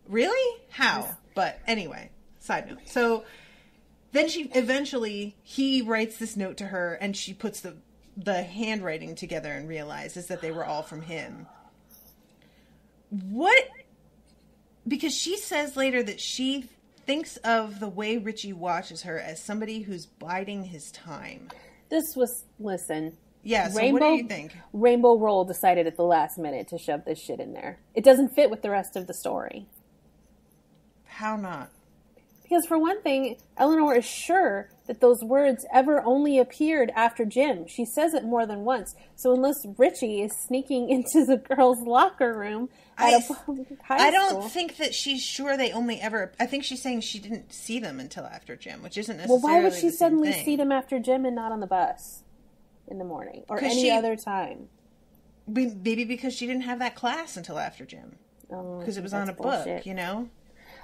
really? How? But anyway, side note. So then he writes this note to her, and she puts the handwriting together and realizes that they were all from him. What? Because she says later that she thinks of the way Richie watches her as somebody who's biding his time. Listen. Yeah, so what do you think? Rainbow Roll decided at the last minute to shove this shit in there. It doesn't fit with the rest of the story. How not? Because for one thing, Eleanor is sure that those words ever only appeared after gym. She says it more than once. So unless Richie is sneaking into the girls' locker room at a high I school, don't think that she's sure they only ever... I think she's saying she didn't see them until after gym, which isn't necessarily well, why would she the same suddenly thing. see them after gym and not on the bus in the morning or any other time? Maybe because she didn't have that class until after gym. Because it was on a book, you know?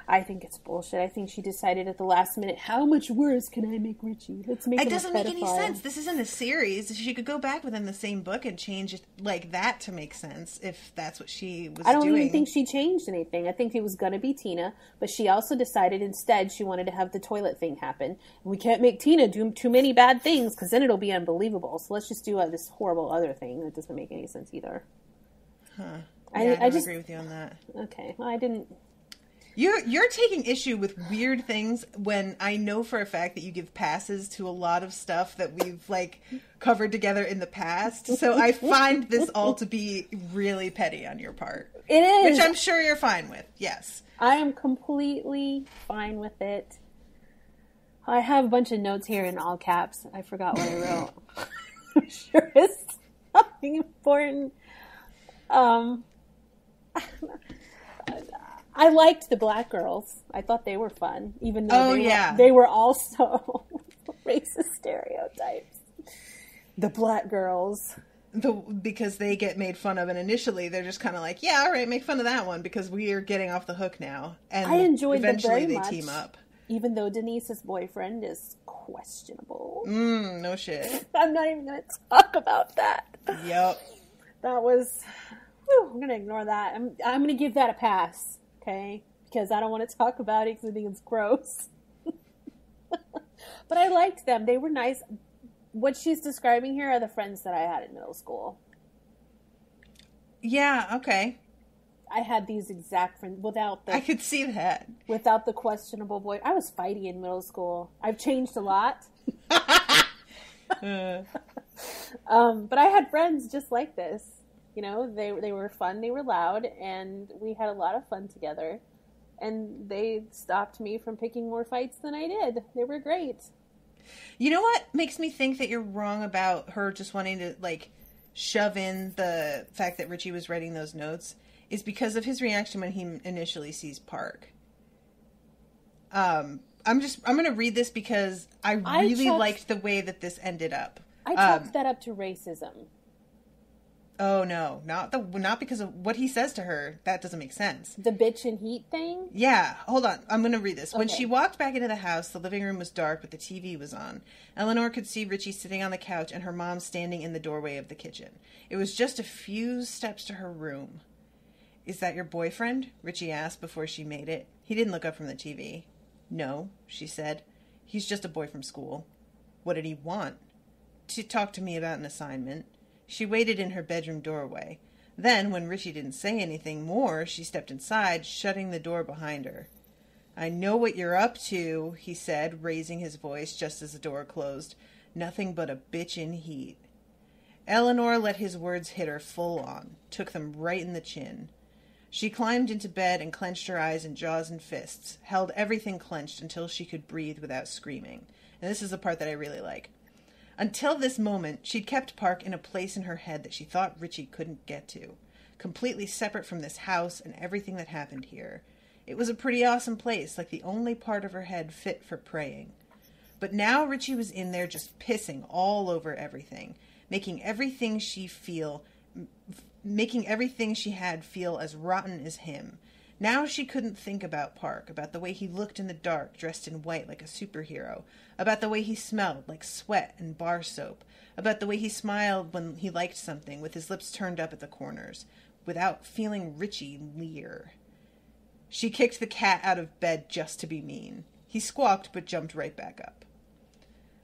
I think it's bullshit. I think she decided at the last minute, how much worse can I make Richie? Let's make him a pedophile. It doesn't make any sense. This isn't a series. She could go back within the same book and change it like that to make sense if that's what she was doing. I don't even think she changed anything. I think it was going to be Tina, but she also decided instead she wanted to have the toilet thing happen. We can't make Tina do too many bad things because then it'll be unbelievable. So let's just do this horrible other thing that doesn't make any sense either. Huh. Yeah, I don't agree with you on that. Okay. Well, I didn't... You're taking issue with weird things when I know for a fact that you give passes to a lot of stuff that we've like covered together in the past. So I find this all to be really petty on your part. It is. Which I'm sure you're fine with. Yes. I am completely fine with it. I have a bunch of notes here in all caps. I forgot what I wrote. I'm sure it's something important. I liked the black girls. I thought they were fun, even though they were also racist stereotypes. The black girls. Because they get made fun of, and initially they're just kind of like, yeah, all right, make fun of that one because we are getting off the hook now. And I enjoyed eventually them very they much, team up. even though Denise's boyfriend is questionable. No shit. I'm not even going to talk about that. Yep. That was... Whew, I'm going to ignore that. I'm going to give that a pass. Okay, because I don't want to talk about it because I think it's gross. But I liked them. They were nice. What she's describing here are the friends that I had in middle school. Yeah, okay. I had these exact friends without the... I could see that. Without the questionable boy. I was fighty in middle school. I've changed a lot. But I had friends just like this. You know, they were fun, they were loud, and we had a lot of fun together. And they stopped me from picking more fights than I did. They were great. You know what makes me think that you're wrong about her just wanting to, like, shove in the fact that Richie was writing those notes is because of his reaction when he initially sees Park. I'm going to read this because I really liked the way that this ended up. I chalked that up to racism. Oh no, not because of what he says to her. That doesn't make sense. The bitch and heat thing? Yeah, hold on. I'm going to read this. Okay. When she walked back into the house, the living room was dark, but the TV was on. Eleanor could see Richie sitting on the couch and her mom standing in the doorway of the kitchen. It was just a few steps to her room. Is that your boyfriend? Richie asked before she made it. He didn't look up from the TV. No, she said. He's just a boy from school. What did he want? To talk to me about an assignment. She waited in her bedroom doorway. Then, when Richie didn't say anything more, she stepped inside, shutting the door behind her. I know what you're up to, he said, raising his voice just as the door closed. Nothing but a bitch in heat. Eleanor let his words hit her full on, took them right in the chin. She climbed into bed and clenched her eyes and jaws and fists, held everything clenched until she could breathe without screaming. And this is the part that I really like. Until this moment, she'd kept Park in a place in her head that she thought Richie couldn't get to, completely separate from this house and everything that happened here. It was a pretty awesome place, like the only part of her head fit for praying. But now Richie was in there just pissing all over everything, making everything she had feel as rotten as him. Now she couldn't think about Park, about the way he looked in the dark, dressed in white like a superhero, about the way he smelled like sweat and bar soap, about the way he smiled when he liked something, with his lips turned up at the corners, without feeling Richie leer. She kicked the cat out of bed just to be mean. He squawked but jumped right back up.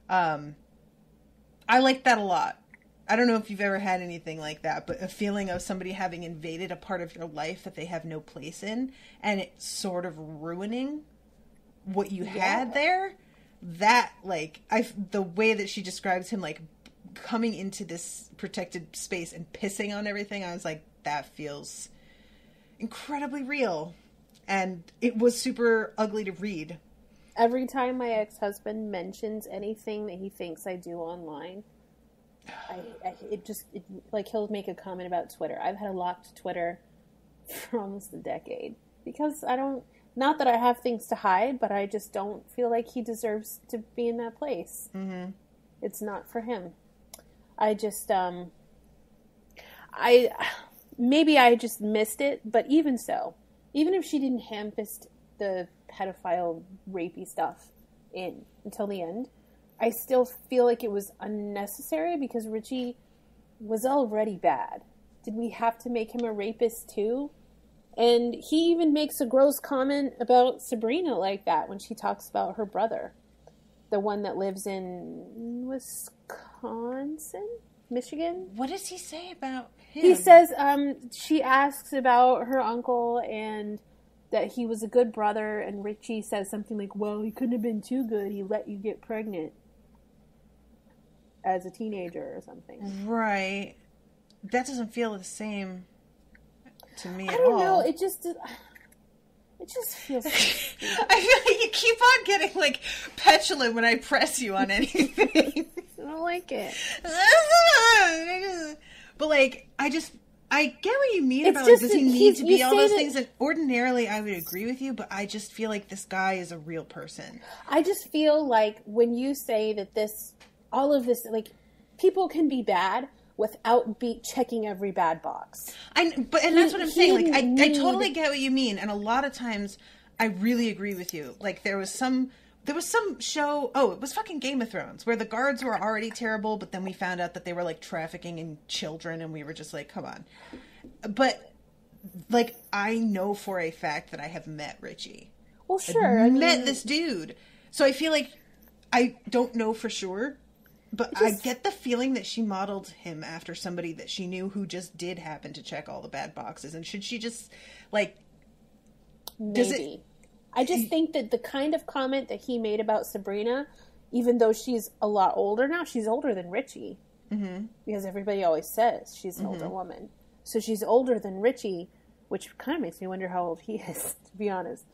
I like that a lot. I don't know if you've ever had anything like that, but a feeling of somebody having invaded a part of your life that they have no place in, and it's sort of ruining what you had there. That, like, the way that she describes him, like, coming into this protected space and pissing on everything, I was like, that feels incredibly real. And it was super ugly to read. Every time my ex-husband mentions anything that he thinks I do online, he'll make a comment about Twitter. I've had a locked Twitter for almost a decade because not that I have things to hide, but I just don't feel like he deserves to be in that place. Mm-hmm. It's not for him. Maybe I just missed it, but even so, even if she didn't ham-fist the pedophile rapey stuff in until the end, I still feel like it was unnecessary because Richie was already bad. Did we have to make him a rapist too? And he even makes a gross comment about Sabrina like that when she talks about her brother. The one that lives in Wisconsin? Michigan? What does he say about him? He says, she asks about her uncle and that he was a good brother, and Richie says something like, well, he couldn't have been too good. He let you get pregnant as a teenager or something. Right. That doesn't feel the same to me at all. I don't know. It just feels so stupid. I feel like you keep on getting, like, petulant when I press you on anything. I don't like it. But, like, I get what you mean about, like, does he need to be all those things? And ordinarily I would agree with you, but I just feel like this guy is a real person. I just feel like when you say that all of this, like, people can be bad without checking every bad box. And that's what I'm saying. Like, I totally get what you mean. And a lot of times I really agree with you. Like, there was some show, it was fucking Game of Thrones, where the guards were already terrible, but then we found out that they were, like, trafficking in children, and we were just like, come on. But, like, I know for a fact that I have met Richie. Well, sure. I met this dude. So I feel like I don't know for sure, but I get the feeling that she modeled him after somebody that she knew who just did happen to check all the bad boxes. And should she just, like... Maybe. I just think that the kind of comment that he made about Sabrina, even though she's a lot older now, she's older than Richie. Mm-hmm. Because everybody always says she's an older woman. So she's older than Richie, which kind of makes me wonder how old he is, to be honest.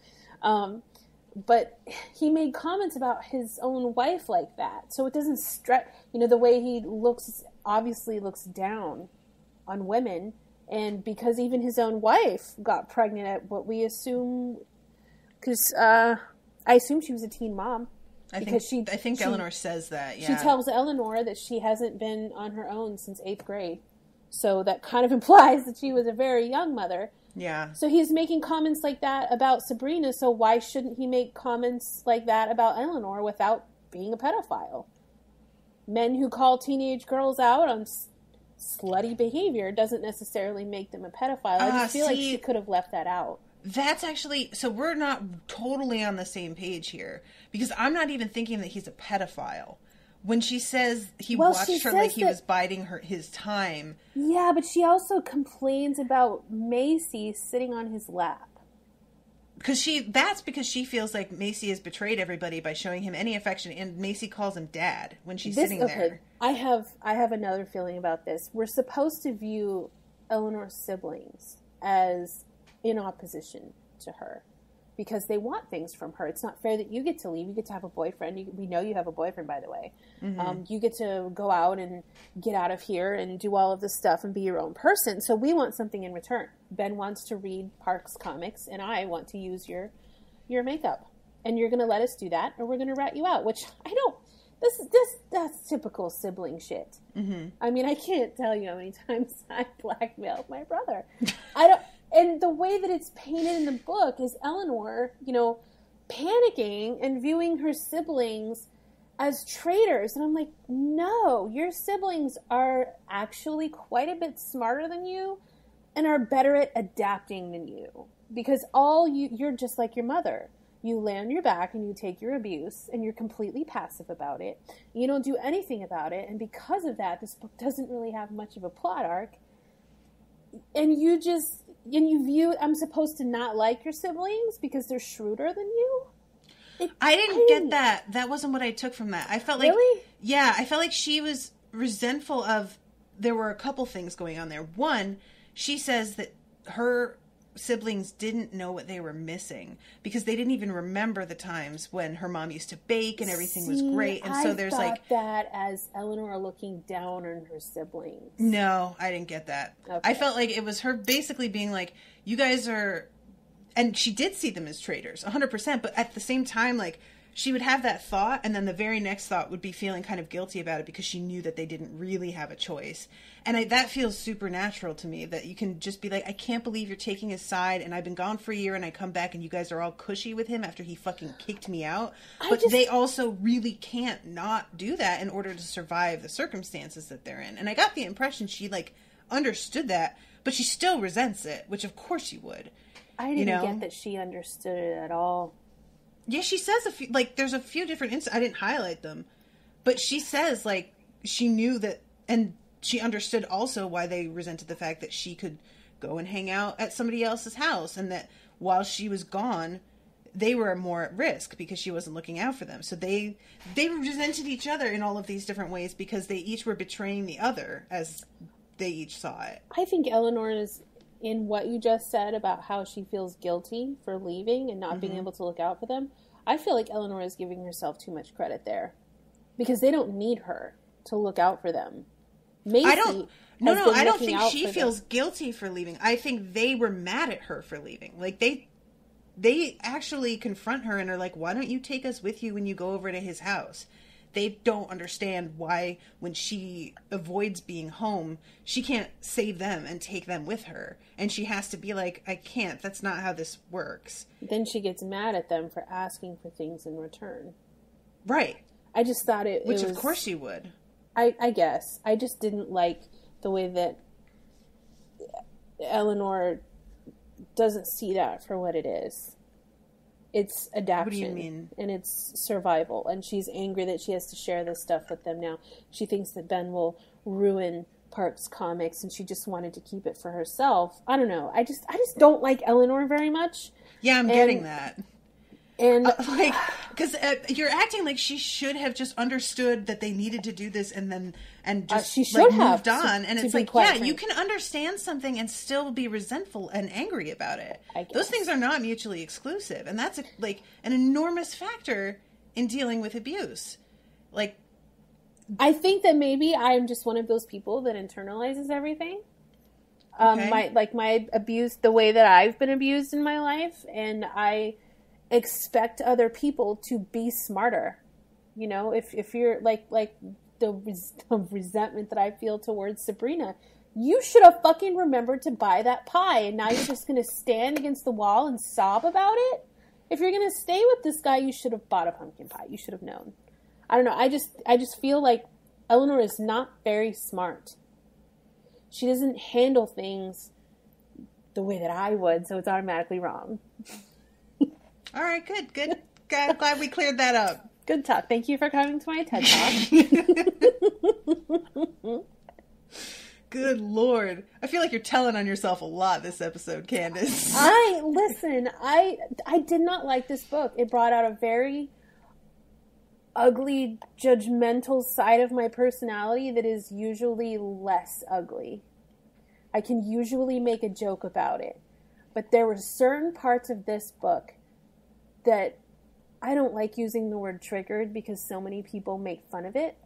But he made comments about his own wife like that. So it doesn't stretch, the way he obviously looks down on women. And because even his own wife got pregnant at what we assume... Because I assume she was a teen mom. I think Eleanor says that, yeah. She tells Eleanor that she hasn't been on her own since 8th grade. So that kind of implies that she was a very young mother. Yeah. So he's making comments like that about Sabrina, so why shouldn't he make comments like that about Eleanor without being a pedophile? Men who call teenage girls out on slutty behavior doesn't necessarily make them a pedophile. I just feel like she could have left that out. That's actually, so we're not totally on the same page here, because I'm not even thinking that he's a pedophile. When she says he watched her like he was biding his time. Yeah, but she also complains about Macy sitting on his lap. That's because she feels like Macy has betrayed everybody by showing him any affection, and Macy calls him dad when she's sitting there. I have another feeling about this. We're supposed to view Eleanor's siblings as in opposition to her because they want things from her. It's not fair that you get to leave. You get to have a boyfriend. We know you have a boyfriend, by the way. Mm-hmm. You get to go out and get out of here and do all of this stuff and be your own person. So we want something in return. Ben wants to read Parks comics, and I want to use your makeup. And you're going to let us do that, or we're going to rat you out, which I don't. That's typical sibling shit. Mm-hmm. I mean, I can't tell you how many times I blackmailed my brother. And the way that it's painted in the book is Eleanor, panicking and viewing her siblings as traitors. And I'm like, no, your siblings are actually quite a bit smarter than you and are better at adapting than you. Because you're just like your mother. You lay on your back and you take your abuse and you're completely passive about it. You don't do anything about it. And because of that, this book doesn't really have much of a plot arc. And you view, I'm supposed to not like your siblings because they're shrewder than you? I didn't get that. That wasn't what I took from that. I felt like, really? Yeah, I felt like she was resentful of, there were a couple things going on there. One, she says that her siblings didn't know what they were missing because they didn't even remember the times when her mom used to bake and everything was great. And so there's like that as Eleanor looking down on her siblings. No, I didn't get that. Okay. I felt like it was her basically being like, you guys are, and she did see them as traitors 100%, but at the same time, like, she would have that thought, and then the very next thought would be feeling kind of guilty about it because she knew that they didn't really have a choice. And that feels supernatural to me, that you can just be like, I can't believe you're taking his side, and I've been gone for a year, and I come back, and you guys are all cushy with him after he fucking kicked me out. But they also really can't not do that in order to survive the circumstances that they're in. And I got the impression she, like, understood that, but she still resents it, which of course she would. I didn't get that she understood it at all. Yeah, she says there's a few different I didn't highlight them, but she says, like, she knew that, and she understood also why they resented the fact that she could go and hang out at somebody else's house, and that while she was gone, they were more at risk because she wasn't looking out for them. So they resented each other in all of these different ways because they each were betraying the other as they each saw it. I think Eleanor is in what you just said about how she feels guilty for leaving and not being able to look out for them. I feel like Eleanor is giving herself too much credit there because they don't need her to look out for them. Macy I don't think she feels guilty for leaving. I think they were mad at her for leaving. Like, they actually confront her and are like, why don't you take us with you when you go over to his house? They don't understand why, when she avoids being home, she can't save them and take them with her. And she has to be like, I can't. That's not how this works. Then she gets mad at them for asking for things in return. Right. I just thought it Which, was, of course, she would. I guess. I just didn't like the way that Eleanor doesn't see that for what it is. It's adaptation. What do you mean? And it's survival. And she's angry that she has to share this stuff with them now. She thinks that Ben will ruin Parks comics, and she just wanted to keep it for herself. I don't know. I just don't like Eleanor very much. Yeah, I'm getting that. And because you're acting like she should have just understood that they needed to do this, and just she should have moved on. To it's like, yeah, frank, you can understand something and still be resentful and angry about it. Those things are not mutually exclusive, and that's an enormous factor in dealing with abuse. Like, I think that maybe I'm just one of those people that internalizes everything. Okay. My abuse, the way that I've been abused in my life, and I expect other people to be smarter. You know, if you're like the resentment that I feel towards Sabrina, You should have fucking remembered to buy that pie, and now you're just going to stand against the wall and sob about it? If you're going to stay with this guy, you should have bought a pumpkin pie. You should have known. I don't know. I just feel like Eleanor is not very smart. She doesn't handle things the way that I would, so it's automatically wrong. All right, good. Glad we cleared that up. Good talk. Thank you for coming to my TED Talk. Good Lord. I feel like you're telling on yourself a lot this episode, Candace. I did not like this book. It brought out a very ugly, judgmental side of my personality that is usually less ugly. I can usually make a joke about it. But there were certain parts of this book that I don't like using the word triggered because so many people make fun of it.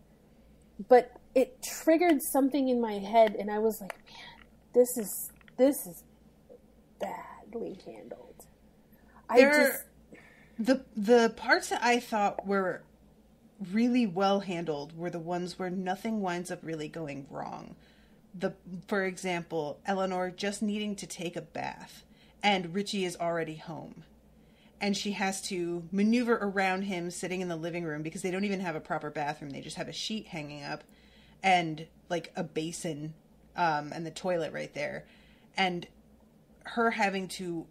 But it triggered something in my head, and I was like, man, this is badly handled. The parts that I thought were really well handled were the ones where nothing winds up really going wrong. For example, Eleanor just needing to take a bath, and Richie is already home. And she has to maneuver around him sitting in the living room because they don't even have a proper bathroom. They just have a sheet hanging up and like a basin and the toilet right there. And her having to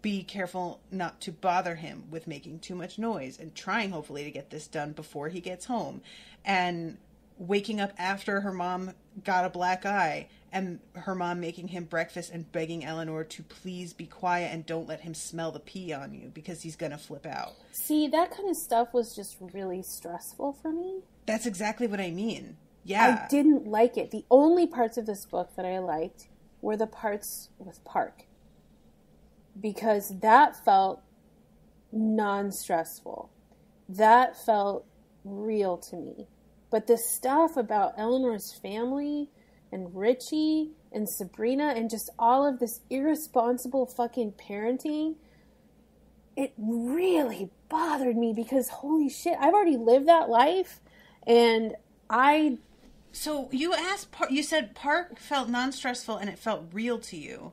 be careful not to bother him with making too much noise and trying hopefully to get this done before he gets home. And waking up after her mom got a black eye and her mom making him breakfast and begging Eleanor to please be quiet and don't let him smell the pee on you because he's going to flip out. See, that kind of stuff was just really stressful for me. That's exactly what I mean. Yeah. I didn't like it. The only parts of this book that I liked were the parts with Park. Because that felt non-stressful. That felt real to me. But the stuff about Eleanor's family and Richie and Sabrina and just all of this irresponsible fucking parenting, it really bothered me because holy shit, I've already lived that life and So you said Park felt non-stressful and it felt real to you.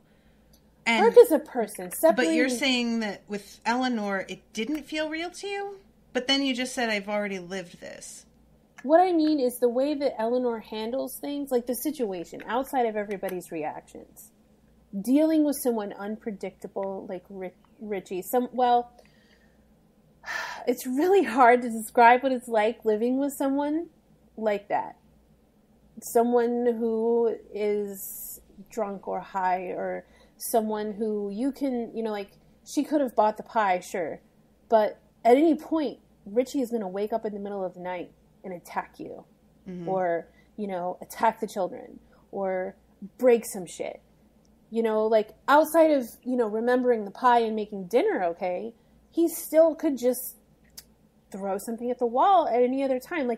And, Park is a person. But you're saying that with Eleanor, it didn't feel real to you? But then you just said, I've already lived this. What I mean is the way that Eleanor handles things, like the situation, outside of everybody's reactions. Dealing with someone unpredictable like Richie. It's really hard to describe what it's like living with someone like that. Someone who is drunk or high, or someone who you can, she could have bought the pie, sure. But at any point, Richie is going to wake up in the middle of the night and attack you, or, attack the children, or break some shit. Outside of, remembering the pie and making dinner okay, he still could just throw something at the wall at any other time.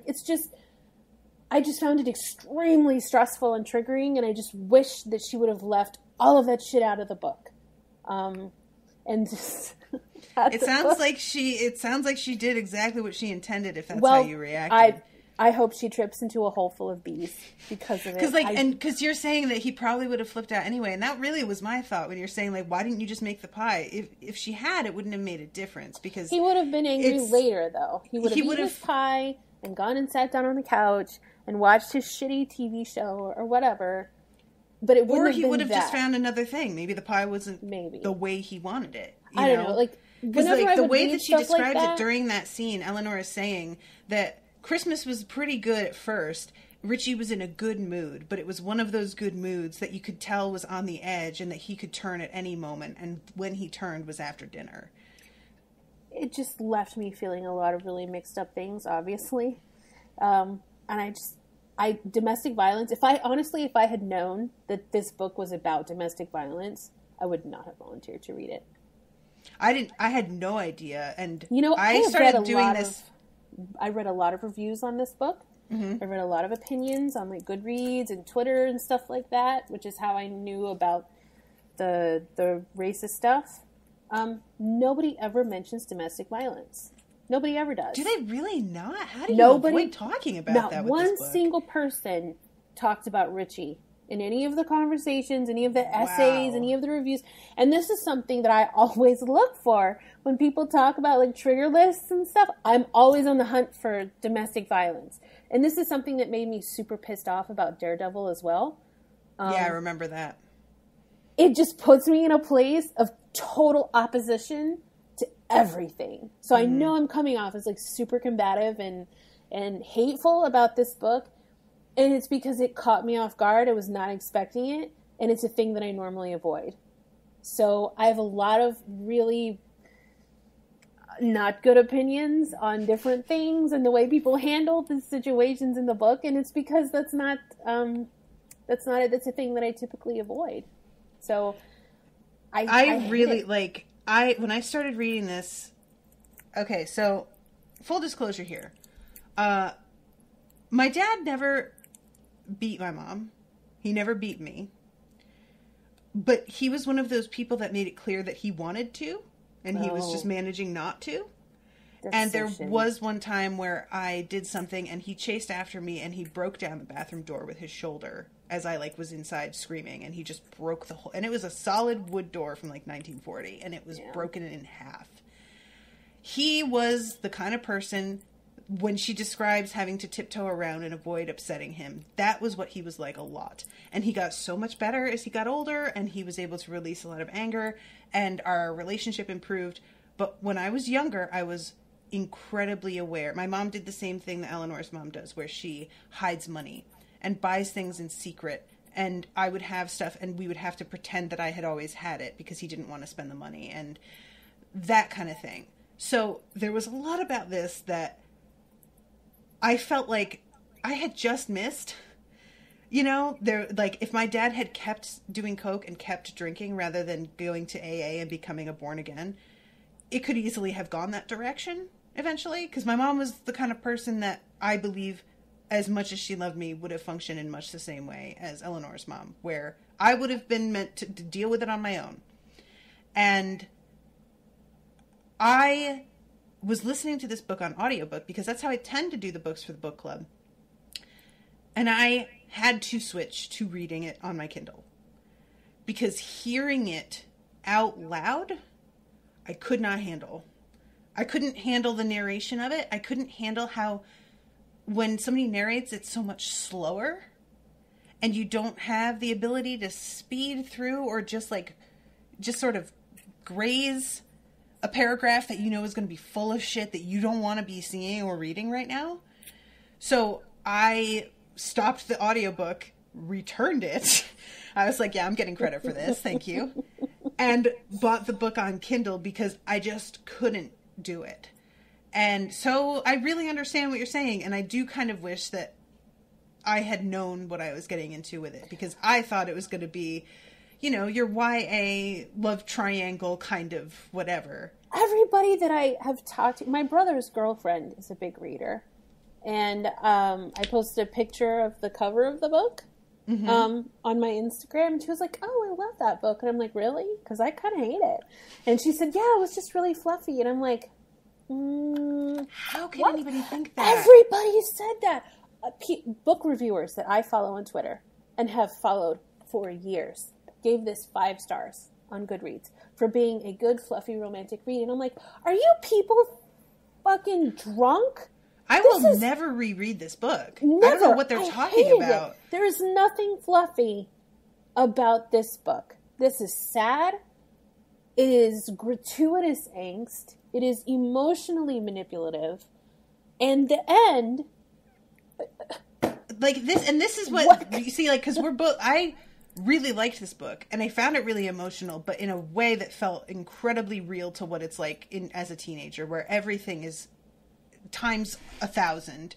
I just found it extremely stressful and triggering, and I just wish that she would have left all of that shit out of the book. And just... It sounds like she did exactly what she intended. If that's how you reacted, I hope she trips into a hole full of bees because of it. Because you're saying that he probably would have flipped out anyway, and that really was my thought when you're saying why didn't you just make the pie? If she had, it wouldn't have made a difference because he would have been angry later. Though he would have eaten his pie and gone and sat down on the couch and watched his shitty TV show or whatever. But it wouldn't have been that. Or he would have just found another thing. Maybe the pie wasn't the way he wanted it. I don't know. Because the way that she described it during that scene, Eleanor is saying that Christmas was pretty good at first. Richie was in a good mood, but it was one of those good moods that you could tell was on the edge and that he could turn at any moment. And when he turned was after dinner. It just left me feeling a lot of really mixed up things, obviously. And domestic violence, if I had known that this book was about domestic violence, I would not have volunteered to read it. I had no idea, and I read a lot of reviews on this book. I read a lot of opinions on Goodreads and Twitter and stuff like that, which is how I knew about the racist stuff. Nobody ever mentions domestic violence. Nobody ever does. Do they really not? How do you avoid talking about that with this book? Not one single person talked about Richie in any of the conversations, any of the essays, any of the reviews. And this is something that I always look for when people talk about like trigger lists and stuff. I'm always on the hunt for domestic violence. And this is something that made me super pissed off about Daredevil as well. Yeah, I remember that. It just puts me in a place of total opposition to everything. So I know I'm coming off as like super combative and hateful about this book. And it's because it caught me off guard. I was not expecting it. And it's a thing that I normally avoid. So I have a lot of really not good opinions on different things and the way people handle the situations in the book. And it's because that's a thing that I typically avoid. So I really like, when I started reading this, okay, so full disclosure here. My dad never beat my mom. He never beat me. But he was one of those people that made it clear that he wanted to, and he was just managing not to. And there was one time where I did something and he chased after me and he broke down the bathroom door with his shoulder as I like was inside screaming, and he just broke the whole, and it was a solid wood door from like 1940 and it was broken in half. He was the kind of person, when she describes having to tiptoe around and avoid upsetting him, that was what he was like a lot. And he got so much better as he got older, and he was able to release a lot of anger, and our relationship improved. But when I was younger, I was incredibly aware. My mom did the same thing that Eleanor's mom does, where she hides money and buys things in secret. And I would have stuff, and we would have to pretend that I had always had it because he didn't want to spend the money, and that kind of thing. So there was a lot about this that I felt like I had just missed. You know, like if my dad had kept doing coke and kept drinking rather than going to AA and becoming a born again, it could easily have gone that direction eventually. Because my mom was the kind of person that I believe, as much as she loved me, would have functioned in much the same way as Eleanor's mom, where I would have been meant to deal with it on my own. And I was listening to this book on audiobook because that's how I tend to do the books for the book club. And I had to switch to reading it on my Kindle because hearing it out loud, I could not handle. I couldn't handle the narration of it. I couldn't handle how when somebody narrates, it's so much slower and you don't have the ability to speed through or just sort of graze a paragraph that you know is going to be full of shit that you don't want to be seeing or reading right now. So I stopped the audiobook, returned it. I was like, yeah, I'm getting credit for this. Thank you. And bought the book on Kindle because I just couldn't do it. And so I really understand what you're saying. And I do kind of wish that I had known what I was getting into with it, because I thought it was going to be, you know, your YA love triangle kind of whatever. Everybody that I have talked to, my brother's girlfriend is a big reader. And I posted a picture of the cover of the book on my Instagram. And she was like, oh, I love that book. And I'm like, really? Because I kind of hate it. And she said, yeah, it was just really fluffy. And I'm like, how can anybody think that? Everybody said that. Book reviewers that I follow on Twitter and have followed for years gave this 5 stars on Goodreads for being a good, fluffy, romantic read. And I'm like, are you people fucking drunk? I will never reread this book. Never. I don't know what they're talking about. There is nothing fluffy about this book. This is sad. It is gratuitous angst. It is emotionally manipulative. And the end... Like this, and this is what you see, like, because we're both... I really liked this book, and I found it really emotional, but in a way that felt incredibly real to what it's like as a teenager, where everything is times 1,000,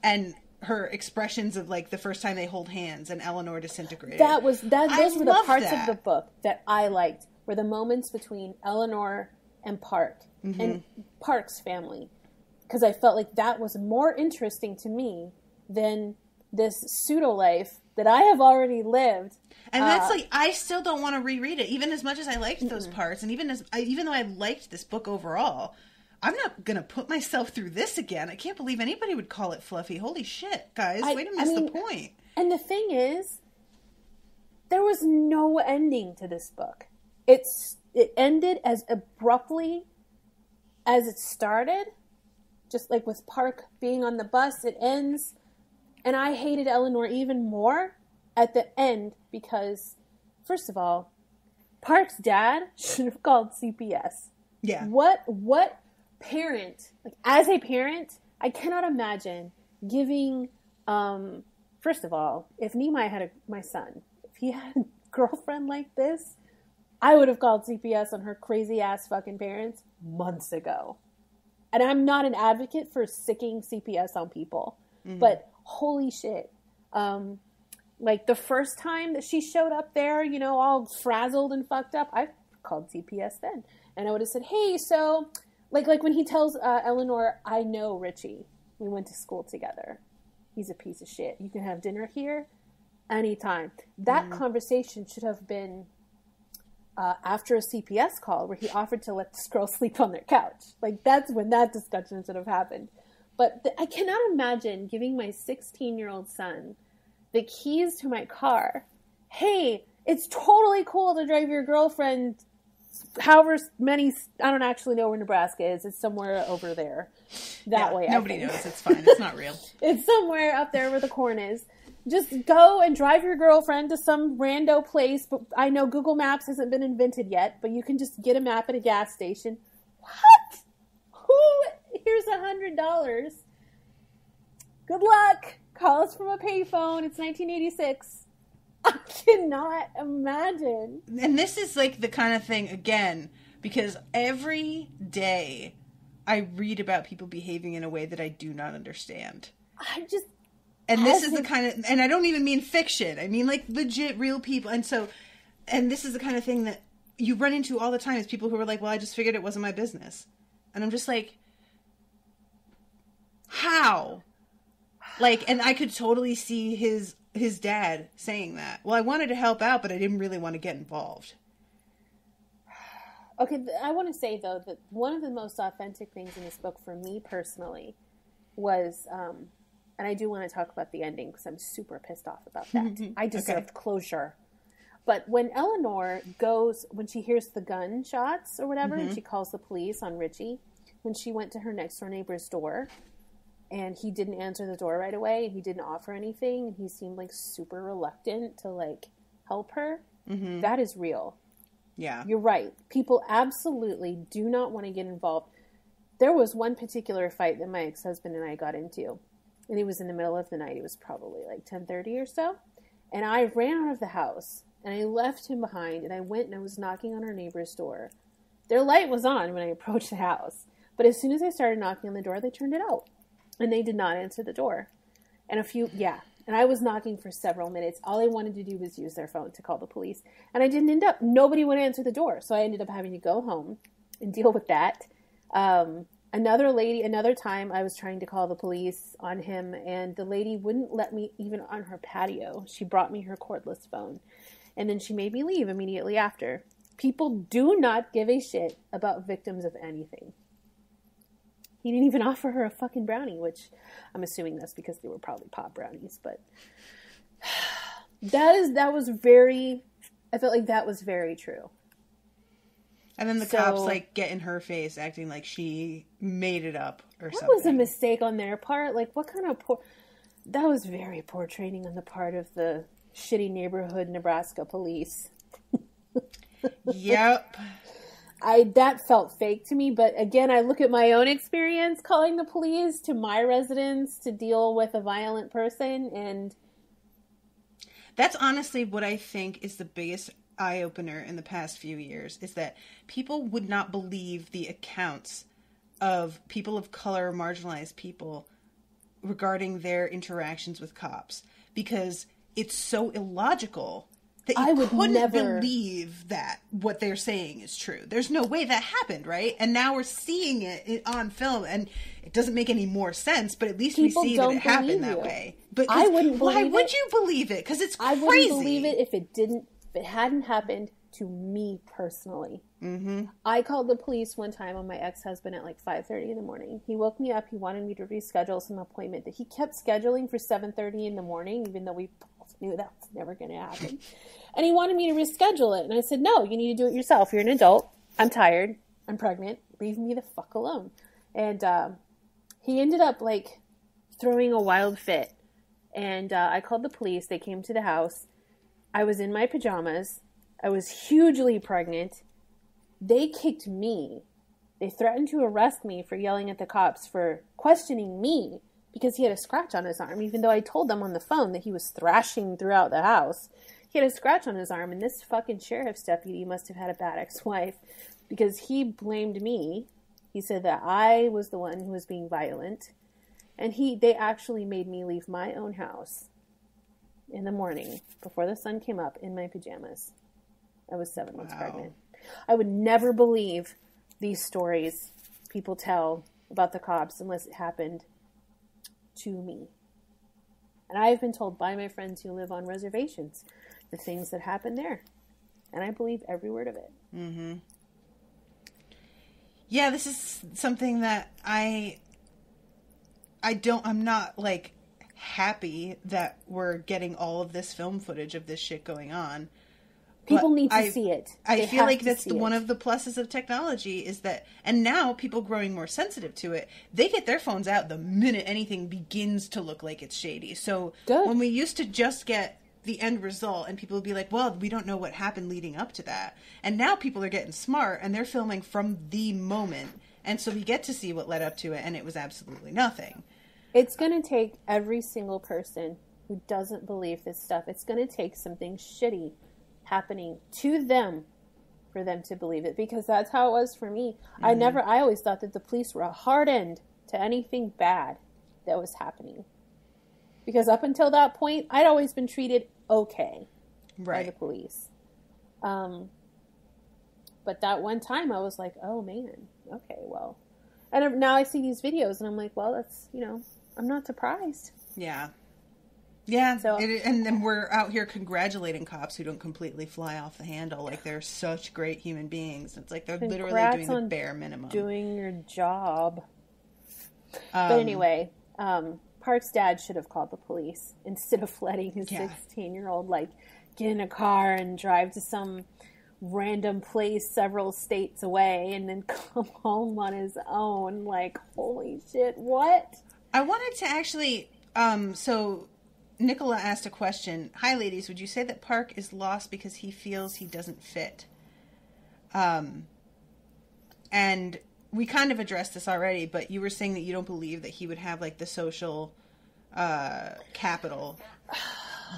and her expressions of like the first time they hold hands and Eleanor disintegrated. Those were the parts of the book that I liked, were the moments between Eleanor and Park and Park's family, because I felt like that was more interesting to me than this pseudo life that I have already lived. And that's like, I still don't want to reread it, even as much as I liked those parts, and even though I liked this book overall, I'm not going to put myself through this again. I can't believe anybody would call it fluffy. Holy shit, guys. Way to miss the point. And the thing is, there was no ending to this book. It ended as abruptly as it started, just like with Park being on the bus, it ends. And I hated Eleanor even more at the end because, first of all, Park's dad should have called CPS. Yeah. What parent, like as a parent, I cannot imagine giving, first of all, if Nimai had my son, if he had a girlfriend like this, I would have called CPS on her crazy ass fucking parents months ago. And I'm not an advocate for sicking CPS on people, but holy shit. Like the first time that she showed up there, you know, all frazzled and fucked up, I called CPS then. And I would have said, hey, so like when he tells Eleanor, I know Richie, we went to school together. He's a piece of shit. You can have dinner here anytime. That conversation should have been after a CPS call where he offered to let this girl sleep on their couch. Like, that's when that discussion should have happened. But I cannot imagine giving my 16-year-old son the keys to my car. Hey, it's totally cool to drive your girlfriend however many, I don't actually know where Nebraska is. It's somewhere over there. That way. Nobody knows. It's fine. It's not real. It's somewhere up there where the corn is. Just go and drive your girlfriend to some rando place. But I know Google Maps hasn't been invented yet, but you can just get a map at a gas station. What? Here's $100. Good luck. Call us from a payphone. It's 1986. I cannot imagine. And this is like the kind of thing, again, because every day I read about people behaving in a way that I do not understand. And this is the kind of, and I don't even mean fiction. I mean like legit real people. And this is the kind of thing that you run into all the time is people who are like, well, I just figured it wasn't my business. And I'm just like, how? Like, and I could totally see his dad saying that. Well, I wanted to help out, but I didn't really want to get involved. Okay, I want to say, though, that one of the most authentic things in this book for me personally was, and I do want to talk about the ending because I'm super pissed off about that. I deserved closure. But when Eleanor when she hears the gunshots or whatever, and she calls the police on Richie, when she went to her next door neighbor's door, and he didn't answer the door right away, and he didn't offer anything, and he seemed like super reluctant to like help her, that is real. Yeah. You're right. People absolutely do not want to get involved. There was one particular fight that my ex-husband and I got into, and it was in the middle of the night. It was probably like 10:30 or so, and I ran out of the house, and I left him behind, and I went and I was knocking on our neighbor's door. Their light was on when I approached the house, but as soon as I started knocking on the door, they turned it out, and they did not answer the door. And and I was knocking for several minutes. All they wanted to do was use their phone to call the police. And I didn't nobody would answer the door. So I ended up having to go home and deal with that. Another time I was trying to call the police on him, and the lady wouldn't let me even on her patio. She brought me her cordless phone. And then she made me leave immediately after. People do not give a shit about victims of anything. He didn't even offer her a fucking brownie, which I'm assuming that's because they were probably pop brownies. But I felt like that was very true. And then the cops like get in her face, acting like she made it up or something. That was a mistake on their part. Like, what kind of that was very poor training on the part of the shitty neighborhood Nebraska police. Yep. That felt fake to me, but again, I look at my own experience calling the police to my residence to deal with a violent person, and that's honestly what I think is the biggest eye-opener in the past few years, is that people would not believe the accounts of people of color, marginalized people, regarding their interactions with cops, because it's so illogical that you couldn't believe that what they're saying is true. There's no way that happened, right? And now we're seeing it on film, and it doesn't make any more sense, but at least we see that it happened that way. But I wouldn't believe it. Why would you believe it? Because it's crazy. I wouldn't believe it if it hadn't happened to me personally. Mm-hmm. I called the police one time on my ex-husband at like 5:30 in the morning. He woke me up. He wanted me to reschedule some appointment that he kept scheduling for 7:30 in the morning, even though we both just knew that was never going to happen. And he wanted me to reschedule it. And I said, no, you need to do it yourself. You're an adult. I'm tired. I'm pregnant. Leave me the fuck alone. And he ended up, like, throwing a wild fit. And I called the police. They came to the house. I was in my pajamas. I was hugely pregnant. They kicked me. They threatened to arrest me for yelling at the cops for questioning me because he had a scratch on his arm, even though I told them on the phone that he was thrashing throughout the house. He had a scratch on his arm, and this fucking sheriff's deputy must have had a bad ex-wife because he blamed me. He said that I was the one who was being violent, and they actually made me leave my own house in the morning before the sun came up in my pajamas. I was 7 months pregnant. I would never believe these stories people tell about the cops unless it happened to me. And I've been told by my friends who live on reservations the things that happen there. And I believe every word of it. Mm-hmm. Yeah, this is something that I'm not, like, happy that we're getting all of this film footage of this shit going on. People need to see it. I feel like that's one of the pluses of technology is that, and now people growing more sensitive to it, they get their phones out the minute anything begins to look like it's shady. So when we used to just get the end result and people would be like, well, we don't know what happened leading up to that. And now people are getting smart and they're filming from the moment. And so we get to see what led up to it, and it was absolutely nothing. It's going to take every single person who doesn't believe this stuff. It's going to take something shitty happening to them for them to believe it, because that's how it was for me. Mm-hmm. I always thought that the police were a hard end to anything bad that was happening, because up until that point I'd always been treated okay by the police. But that one time I was like, oh man, okay, well, and now I see these videos and I'm like, well, that's, I'm not surprised. Yeah, so, and then we're out here congratulating cops who don't completely fly off the handle. Like, they're such great human beings. It's like they're literally doing the bare minimum. Doing your job. But anyway, Park's dad should have called the police instead of letting his 16-year-old, like, get in a car and drive to some random place several states away and then come home on his own. Like, holy shit, what? I wanted to actually, so Nicola asked a question. Hi, ladies. Would you say that Park is lost because he feels he doesn't fit? And we kind of addressed this already, but you were saying that you don't believe that he would have, like, the social capital.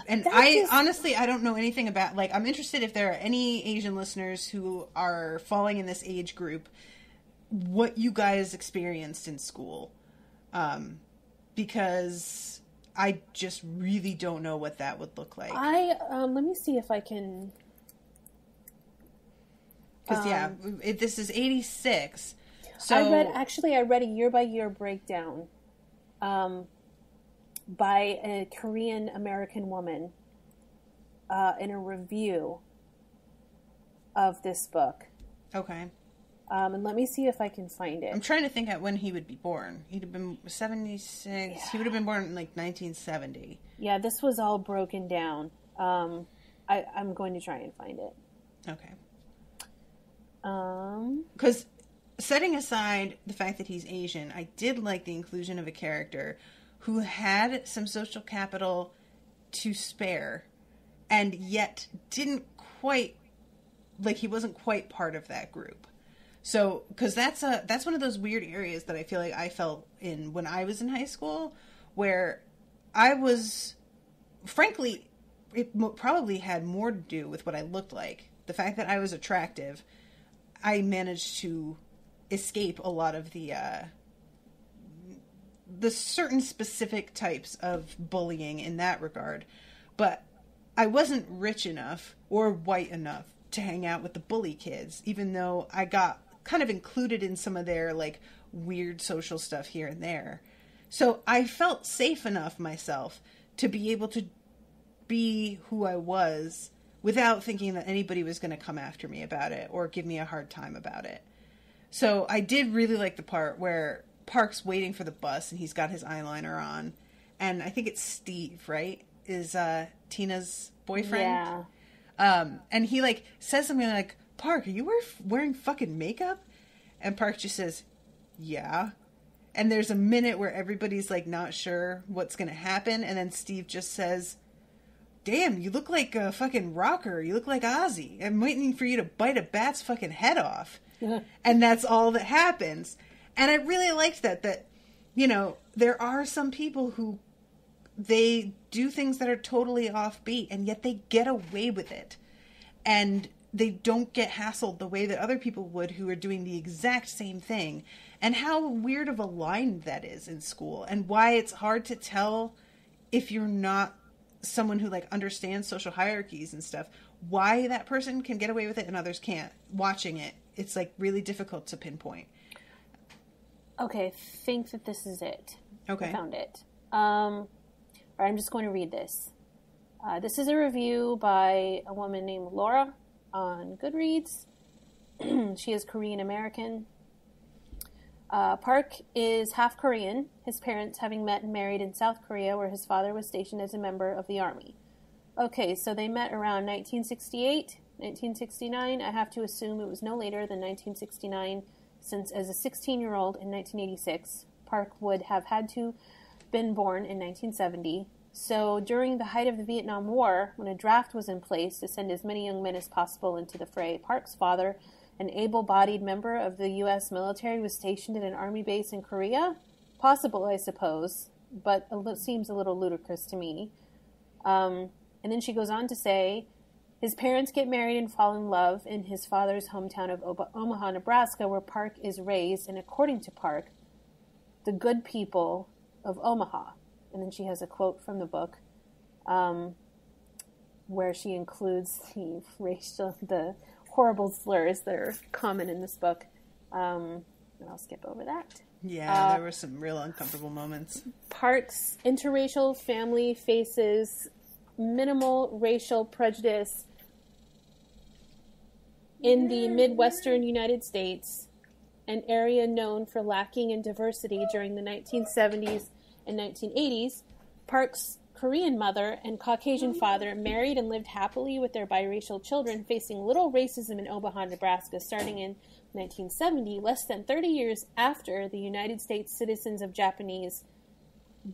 And honestly, I don't know anything about, like, I'm interested if there are any Asian listeners who are falling in this age group, what you guys experienced in school. Because I just really don't know what that would look like. Let me see if I can. Because this is 86. So I read a year-by-year breakdown by a Korean American woman in a review of this book. Okay. And let me see if I can find it. I'm trying to think at when he would be born. He'd have been 76. Yeah. He would have been born in, like, 1970. Yeah, this was all broken down. I'm going to try and find it. Okay. Because setting aside the fact that he's Asian, I did like the inclusion of a character who had some social capital to spare and yet didn't quite, like, he wasn't quite part of that group. So, because that's one of those weird areas that I feel like I fell in when I was in high school, where I was, frankly, it probably had more to do with what I looked like. The fact that I was attractive, I managed to escape a lot of the certain specific types of bullying in that regard. But I wasn't rich enough or white enough to hang out with the bully kids, even though I got kind of included in some of their, like, weird social stuff here and there. So I felt safe enough myself to be able to be who I was without thinking that anybody was going to come after me about it or give me a hard time about it. So I did really like the part where Park's waiting for the bus and he's got his eyeliner on. And I think it's Steve, right? is Tina's boyfriend. Yeah. And he like says something like, Park, are you wearing fucking makeup? And Park just says, yeah. And there's a minute where everybody's like not sure what's going to happen. And then Steve just says, damn, you look like a fucking rocker. You look like Ozzy. I'm waiting for you to bite a bat's fucking head off. And that's all that happens. And I really liked that, you know, there are some people who they do things that are totally offbeat and yet they get away with it. And they don't get hassled the way that other people would who are doing the exact same thing. And how weird of a line that is in school and why it's hard to tell if you're not someone who like understands social hierarchies and stuff, why that person can get away with it and others can't. Watching it, it's like really difficult to pinpoint. Okay, I think that this is it. Okay. I found it. All right, I'm just going to read this. This is a review by a woman named Laura on Goodreads. She is Korean American. Park is half Korean, his parents having met and married in South Korea, where his father was stationed as a member of the army. Okay, so they met around 1968, 1969. I have to assume it was no later than 1969, since as a 16-year-old in 1986, Park would have had to been born in 1970. So during the height of the Vietnam War, when a draft was in place to send as many young men as possible into the fray, Park's father, an able-bodied member of the U.S. military, was stationed at an army base in Korea? Possible, I suppose, but seems a little ludicrous to me. And then she goes on to say, his parents get married and fall in love in his father's hometown of Omaha, Nebraska, where Park is raised, and according to Park, the good people of Omaha. And then she has a quote from the book where she includes the horrible slurs that are common in this book. And I'll skip over that. Yeah, there were some real uncomfortable moments. Park's interracial family faces minimal racial prejudice in the Midwestern United States, an area known for lacking in diversity during the 1970s and 1980s. Park's Korean mother and Caucasian father married and lived happily with their biracial children, facing little racism in Omaha, Nebraska, starting in 1970, less than 30 years after the United States citizens of Japanese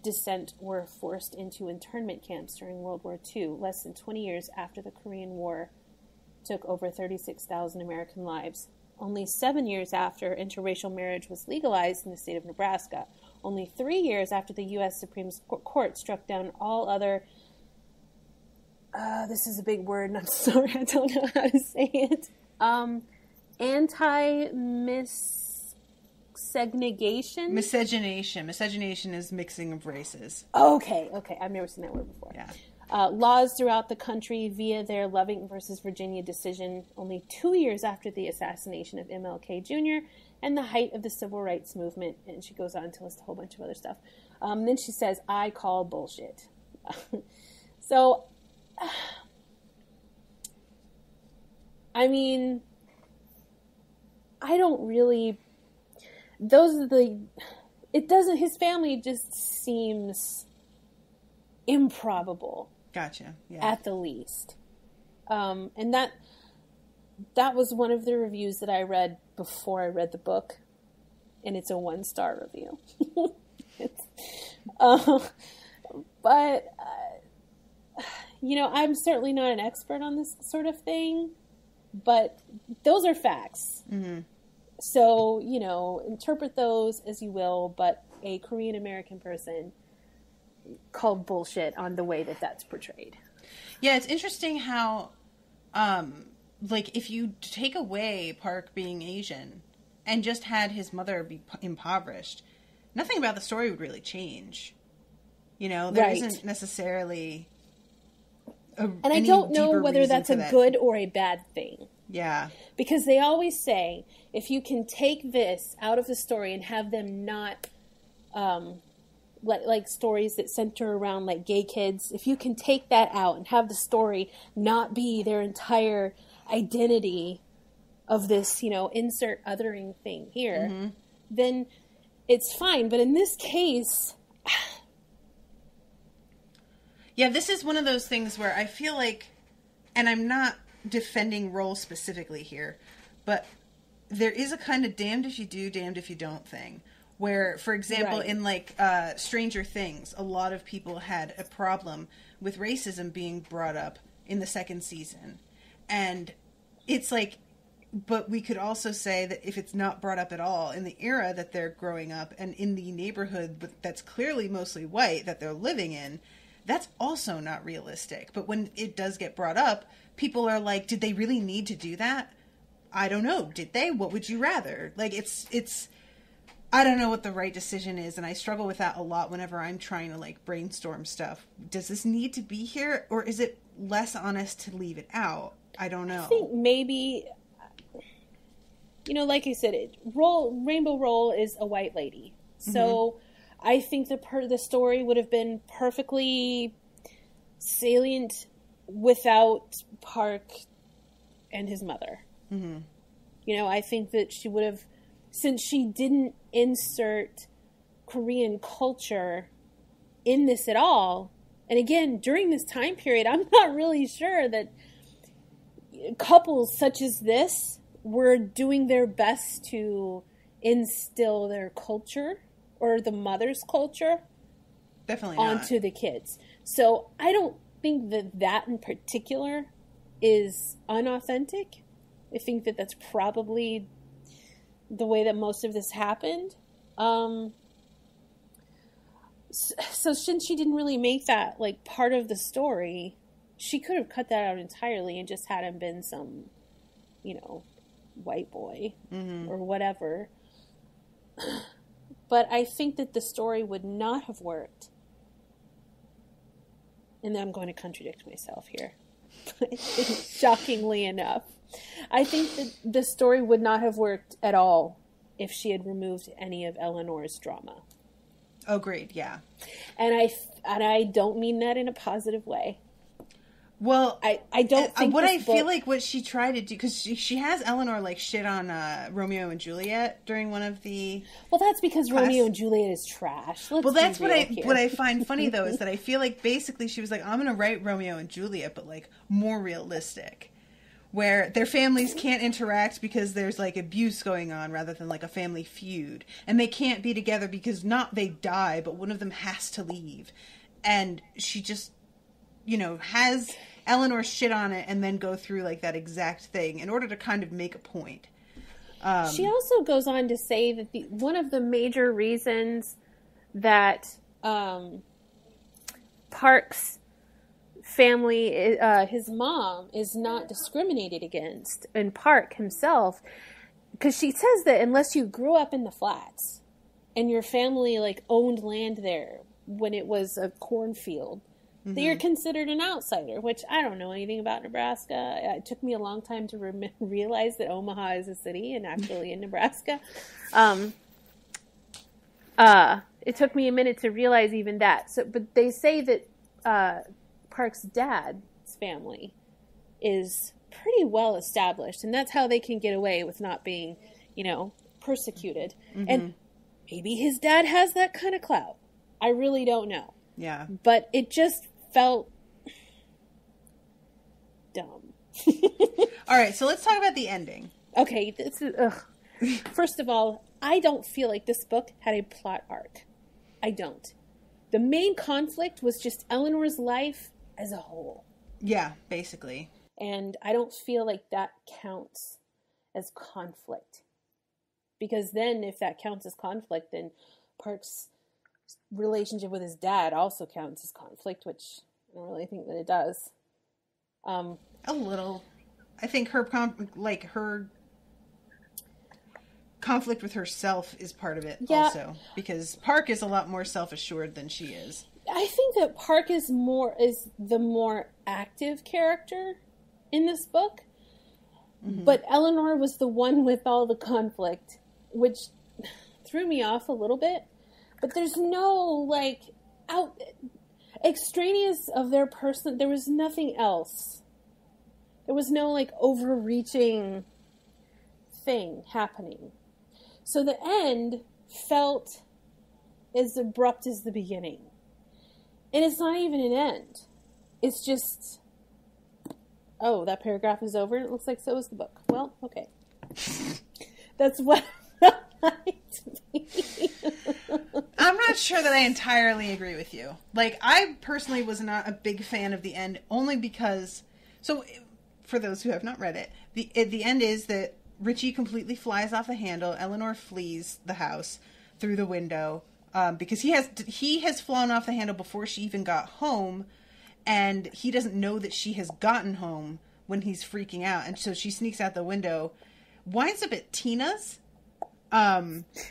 descent were forced into internment camps during World War II, less than 20 years after the Korean War took over 36,000 American lives. Only 7 years after interracial marriage was legalized in the state of Nebraska. Only 3 years after the U.S. Supreme Court struck down all other... this is a big word, and I'm sorry, I don't know how to say it. Anti-miscegenation? Miscegenation. Miscegenation is mixing of races. Okay. I've never seen that word before. Yeah. Laws throughout the country via their Loving versus Virginia decision only 2 years after the assassination of MLK Jr. and the height of the civil rights movement. And she goes on to list a whole bunch of other stuff. Then she says, I call bullshit. So, I mean, I don't really... his family just seems improbable. Gotcha. Yeah. At the least. And that was one of the reviews that I read before I read the book. And it's a 1-star review. But, I'm certainly not an expert on this sort of thing. But those are facts. Mm-hmm. So, interpret those as you will. But a Korean American person called bullshit on the way that that's portrayed. Yeah, it's interesting how, if you take away Park being Asian and just had his mother be impoverished, nothing about the story would really change. There isn't necessarily and I don't know whether that's a good or a bad thing. Yeah. Because they always say, if you can take this out of the story and have them not... like stories that center around like gay kids, if you can take that out and have the story not be their entire identity of this, insert othering thing here, mm-hmm. then it's fine. But in this case... Yeah, this is one of those things where I feel like, and I'm not defending Roll specifically here, but there is a kind of damned if you do, damned if you don't thing. Where, for example, Right. in like Stranger Things, a lot of people had a problem with racism being brought up in the second season. And it's like, but we could also say that if it's not brought up at all in the era that they're growing up and in the neighborhood that's clearly mostly white that they're living in, that's also not realistic. But when it does get brought up, people are like, did they really need to do that? I don't know. Did they? What would you rather? Like, it's, I don't know what the right decision is. And I struggle with that a lot whenever I'm trying to like brainstorm stuff. Does this need to be here, or is it less honest to leave it out? I don't know. I think maybe, like I said, Rainbow Roll is a white lady. So I think the story would have been perfectly salient without Park and his mother. I think that she would have, since she didn't insert Korean culture in this at all, and again, during this time period, I'm not really sure that couples such as this were doing their best to instill their culture or the mother's culture Definitely onto the kids. So I don't think that in particular is unauthentic. I think that that's probably the way that most of this happened. So since she didn't really make that like part of the story, she could have cut that out entirely and just had him been some, white boy or whatever. But I think that the story would not have worked. And I'm going to contradict myself here. Shockingly enough. I think that the story would not have worked at all if she had removed any of Eleanor's drama. Oh, great, yeah. And I don't mean that in a positive way. Well, I don't think what this I book... feel like what she tried to do, because she has Eleanor like shit on Romeo and Juliet during one of the. Well, that's because class... Romeo and Juliet is trash. Well, that's what I find funny though is that I feel like basically she was like, I'm going to write Romeo and Juliet, but like more realistic, where their families can't interact because there's like abuse going on rather than like a family feud, and they can't be together because not they die, but one of them has to leave, and she just. Has Eleanor shit on it and then go through like that exact thing in order to kind of make a point. She also goes on to say that one of the major reasons that Park's family, his mom, is not discriminated against, and Park himself, because she says that unless you grew up in the flats and your family like owned land there when it was a cornfield, that you're considered an outsider, which I don't know anything about Nebraska. It took me a long time to realize that Omaha is a city and actually in Nebraska. It took me a minute to realize even that. So, but they say that Park's dad's family is pretty well established, and that's how they can get away with not being, persecuted. And maybe his dad has that kind of clout. I really don't know. Yeah. But it just felt dumb. All right, so let's talk about the ending. Okay, this is, first of all, I don't feel like this book had a plot arc. I don't. The main conflict was just Eleanor's life as a whole. Yeah, basically. And I don't feel like that counts as conflict. Because then if that counts as conflict, then Park's relationship with his dad also counts as conflict, which I don't really think that it does. A little. I think her conflict with herself is part of it also, because Park is a lot more self-assured than she is. I think that Park is the more active character in this book, but Eleanor was the one with all the conflict, which threw me off a little bit. But there's no, extraneous of their person. There was nothing else. There was no, overreaching thing happening. So the end felt as abrupt as the beginning. And it's not even an end. It's just, oh, that paragraph is over. It looks like so is the book. Well, okay. That's what it felt like to me. I'm not sure that I entirely agree with you. Like, I personally was not a big fan of the end, only because... So, for those who have not read it, the end is that Richie completely flies off the handle. Eleanor flees the house through the window because he has flown off the handle before she even got home, and he doesn't know that she has gotten home when he's freaking out, and so she sneaks out the window, winds up at Tina's,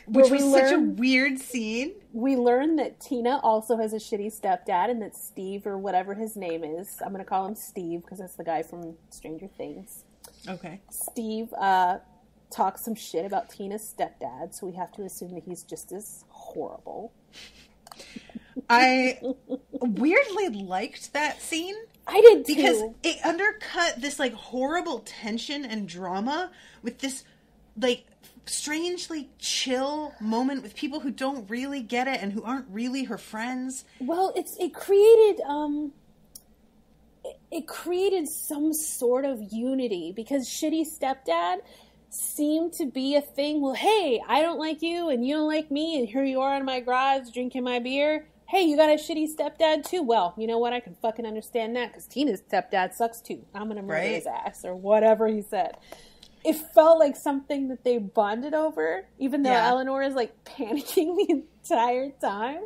which was such a weird scene. We learn that Tina also has a shitty stepdad, and that Steve, or whatever his name is, I'm going to call him Steve because that's the guy from Stranger Things. Okay. Steve talks some shit about Tina's stepdad, so we have to assume that he's just as horrible. I weirdly liked that scene. I did too. Because it undercut this, like, horrible tension and drama with this, like, strangely chill moment with people who don't really get it and who aren't really her friends. Well, it created some sort of unity, because shitty stepdad seemed to be a thing. Well, hey, I don't like you and you don't like me, and here you are in my garage drinking my beer. Hey, you got a shitty stepdad too? Well, you know what? I can fucking understand that, because Tina's stepdad sucks too. I'm gonna murder his ass, or whatever he said. It felt like something that they bonded over, even though Eleanor is, like, panicking the entire time.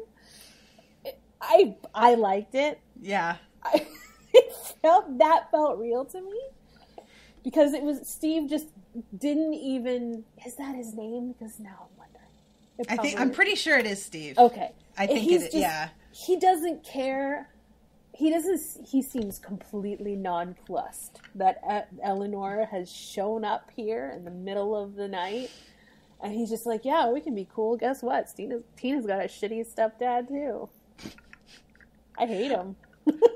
I liked it. Yeah. It felt real to me. Because it was, Steve just didn't even, is that his name? Because now I'm wondering. I'm pretty sure it is Steve. Okay. I think it is, yeah. He doesn't care. He seems completely nonplussed that Eleanor has shown up here in the middle of the night. And he's just like, yeah, we can be cool. Guess what? Tina's got a shitty stepdad too. I hate him.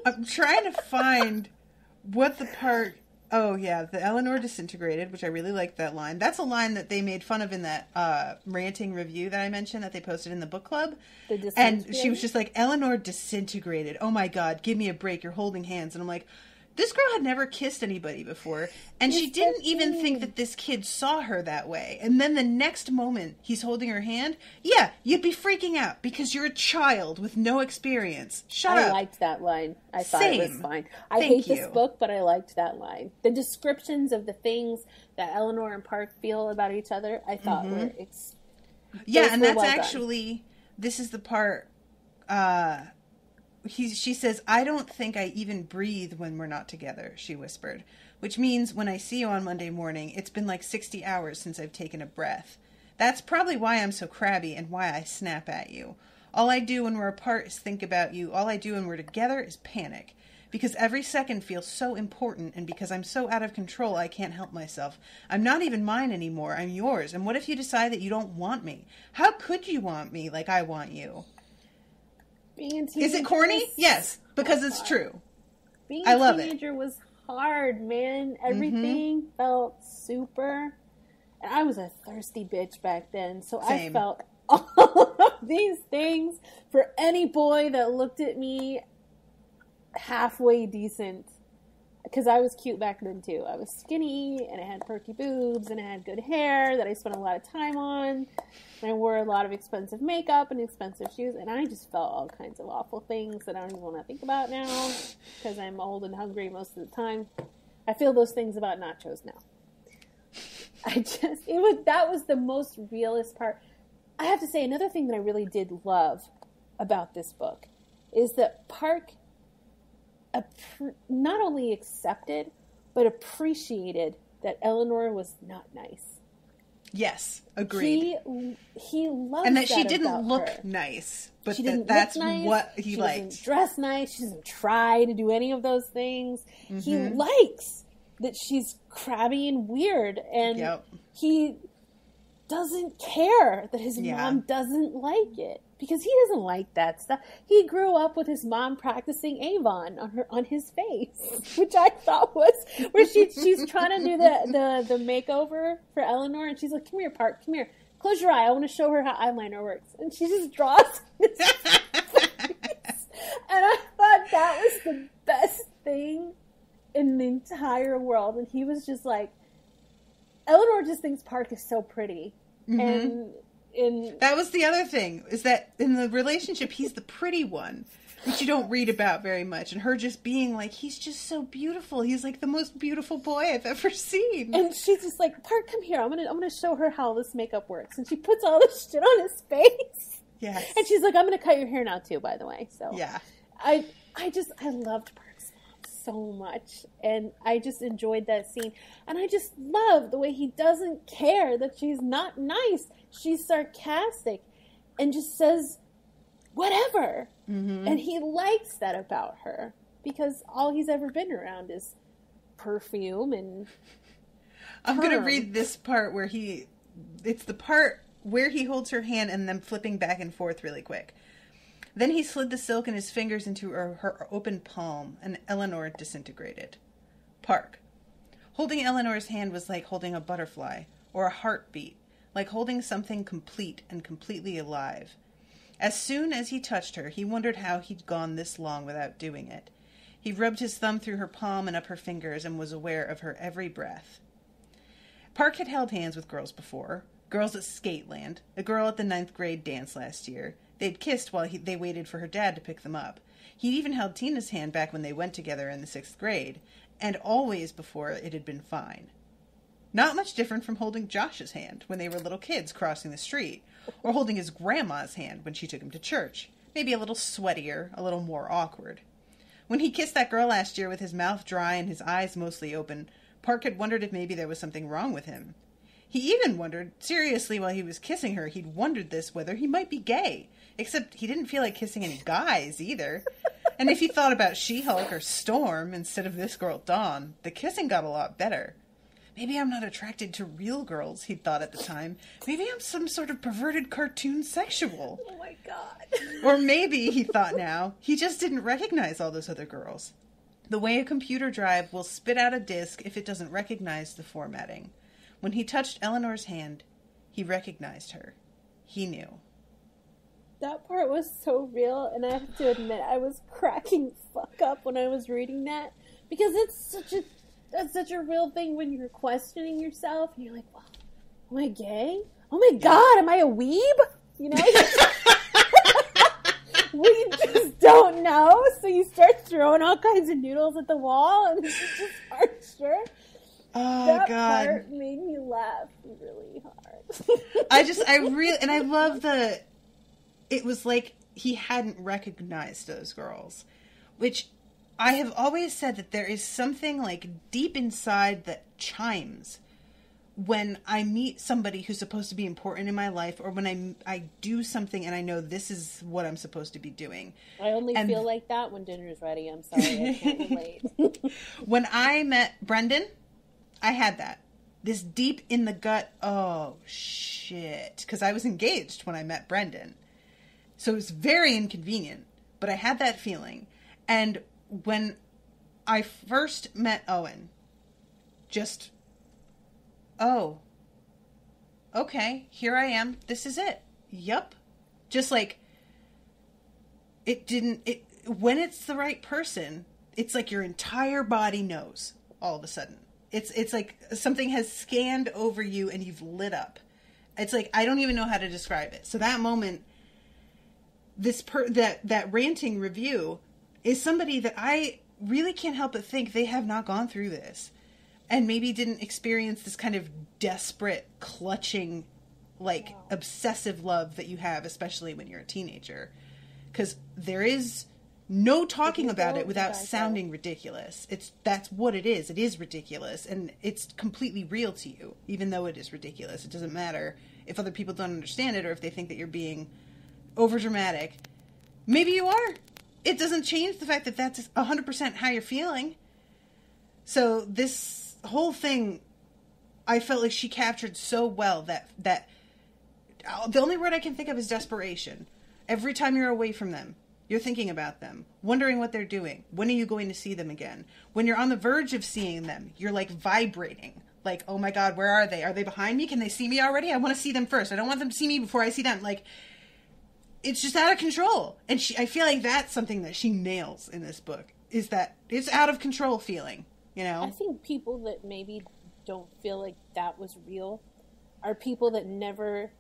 I'm trying to find what the part... Oh, yeah, the Eleanor disintegrated, which I really liked that line. That's a line that they made fun of in that ranting review that I mentioned that they posted in the book club. And she was just like, Eleanor disintegrated. Oh, my God, give me a break. You're holding hands. And I'm like, this girl had never kissed anybody before. And she didn't even think that this kid saw her that way. And then the next moment he's holding her hand, yeah, you'd be freaking out because you're a child with no experience. Shut up. I liked that line. I thought it was fine. I hate this book, but I liked that line. The descriptions of the things that Eleanor and Park feel about each other, I thought were... Yeah, and that's actually... This is the part... She says, I don't think I even breathe when we're not together, she whispered. Which means when I see you on Monday morning, it's been like 60 hours since I've taken a breath. That's probably why I'm so crabby and why I snap at you. All I do when we're apart is think about you. All I do when we're together is panic. Because every second feels so important, and because I'm so out of control, I can't help myself. I'm not even mine anymore. I'm yours. And what if you decide that you don't want me? How could you want me like I want you? Is it corny? Yes, because it's true. Being a teenager was hard, man. Everything felt super. And I was a thirsty bitch back then, so I felt all of these things for any boy that looked at me halfway decent. Because I was cute back then, too. I was skinny, and I had perky boobs, and I had good hair that I spent a lot of time on. And I wore a lot of expensive makeup and expensive shoes, and I just felt all kinds of awful things that I don't even want to think about now, because I'm old and hungry most of the time. I feel those things about nachos now. That was the most realist part. I have to say, another thing that I really did love about this book is that Park not only accepted, but appreciated that Eleanor was not nice. Yes, agreed. He loved and that she didn't look nice, but that's nice. What he liked. She doesn't dress nice. She doesn't try to do any of those things. He likes that she's crabby and weird, and he doesn't care that his mom doesn't like it. Because he doesn't like that stuff. He grew up with his mom practicing Avon on his face, which I thought was where she's trying to do the makeover for Eleanor, and she's like, "Come here, Park, come here, close your eye. I want to show her how eyeliner works." And she just draws his face. And I thing in the entire world. And he was just like, Eleanor just thinks Park is so pretty. And that was the other thing, is that in the relationship, he's the pretty one, which you don't read about very much. And her just being like, he's just so beautiful. He's like the most beautiful boy I've ever seen. And she's just like, Park, come here. I'm gonna show her how this makeup works. And she puts all this shit on his face. Yes. And she's like, I'm gonna cut your hair now too, by the way. So yeah. I loved Park's mom so much. And I just enjoyed that scene. And I just love the way he doesn't care that she's not nice. She's sarcastic and just says whatever. And he likes that about her because all he's ever been around is perfume and I'm going to read this part where it's the part where he holds her hand and then flipping back and forth really quick. Then he slid the silk in his fingers into her open palm, and Eleanor disintegrated. Park. Holding Eleanor's hand was like holding a butterfly or a heartbeat, like holding something complete and completely alive. As soon as he touched her, he wondered how he'd gone this long without doing it. He rubbed his thumb through her palm and up her fingers and was aware of her every breath. Park had held hands with girls before. Girls at Skateland, a girl at the 9th grade dance last year. They'd kissed while they waited for her dad to pick them up. He'd even held Tina's hand back when they went together in the 6th grade, and always before it had been fine. Not much different from holding Josh's hand when they were little kids crossing the street, or holding his grandma's hand when she took him to church. Maybe a little sweatier, a little more awkward. When he kissed that girl last year with his mouth dry and his eyes mostly open, Park had wondered if maybe there was something wrong with him. He even wondered, seriously while he was kissing her, he'd wondered this, whether he might be gay. Except he didn't feel like kissing any guys either. And if he thought about She-Hulk or Storm instead of this girl Dawn, the kissing got a lot better. Maybe I'm not attracted to real girls, he'd thought at the time. Maybe I'm some sort of perverted cartoon sexual. Oh my god. Or maybe, he thought now, he just didn't recognize all those other girls. The way a computer drive will spit out a disk if it doesn't recognize the formatting. When he touched Eleanor's hand, he recognized her. He knew. That part was so real, and I have to admit, I was cracking fuck up when I was reading that, because that's such a real thing when you're questioning yourself, and you're like, well, am I gay? Oh my god, am I a weeb? You know? We just don't know, so you start throwing all kinds of noodles at the wall, and it's just harsher. Oh, that God. part made me laugh really hard. I love it was like he hadn't recognized those girls, which I have always said that there is something like deep inside that chimes when I meet somebody who's supposed to be important in my life, or when I do something and I know this is what I'm supposed to be doing. I only feel like that when dinner's ready. I'm sorry, I can't relate. When I met Brendan, I had that. This deep in the gut, oh, shit. Because I was engaged when I met Brendan. So it was very inconvenient. But I had that feeling. And when I first met Owen, just, oh, okay, here I am. This is it. Yup. Just like, when it's the right person, it's like your entire body knows all of a sudden. It's like something has scanned over you and you've lit up. It's like, I don't even know how to describe it. So that moment, that ranting review is somebody that I really can't help but think they have not gone through this and maybe didn't experience this kind of desperate, clutching, like obsessive love that you have, especially when you're a teenager. Because there is no talking about it without sounding ridiculous. That's what it is. It is ridiculous, and it's completely real to you, even though it is ridiculous. It doesn't matter if other people don't understand it or if they think that you're being overdramatic. Maybe you are. It doesn't change the fact that that's 100% how you're feeling. So this whole thing, I felt like she captured so well that the only word I can think of is desperation. Every time you're away from them, you're thinking about them, wondering what they're doing. When are you going to see them again? When you're on the verge of seeing them, you're like vibrating. Like, oh my God, where are they? Are they behind me? Can they see me already? I want to see them first. I don't want them to see me before I see them. Like, it's just out of control. And I feel like that's something that she nails in this book. is that it's out of control feeling, you know? I think people that maybe don't feel like that was real are people that never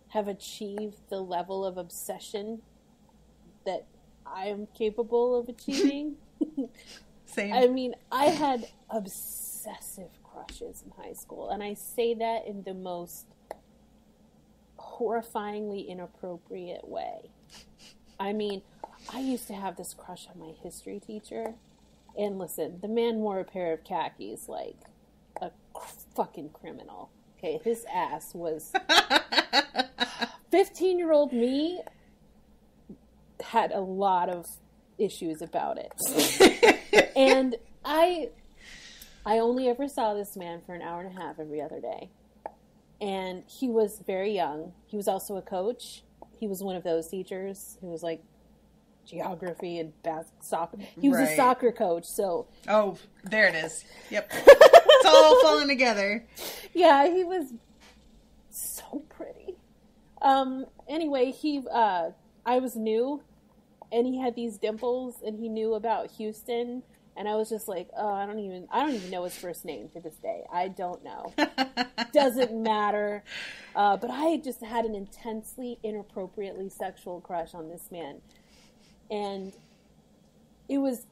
have achieved the level of obsession that I am capable of achieving. Same. I mean, I had obsessive crushes in high school, and I say that in the most horrifyingly inappropriate way. I mean, I used to have this crush on my history teacher, and listen, the man wore a pair of khakis like a fucking criminal. Okay, his ass was 15-year-old me had a lot of issues about it. And I only ever saw this man for an hour and a half every other day. And he was very young. He was also a coach. He was one of those teachers who was like geography and soccer. He was a soccer coach, so... Oh, there it is. Yep. It's all falling together. Yeah, he was so pretty. Anyway, I was new, and he had these dimples, and he knew about Houston, and I was just like, oh, I don't even know his first name to this day. I don't know. Doesn't matter. But I just had an intensely, inappropriately sexual crush on this man. And it was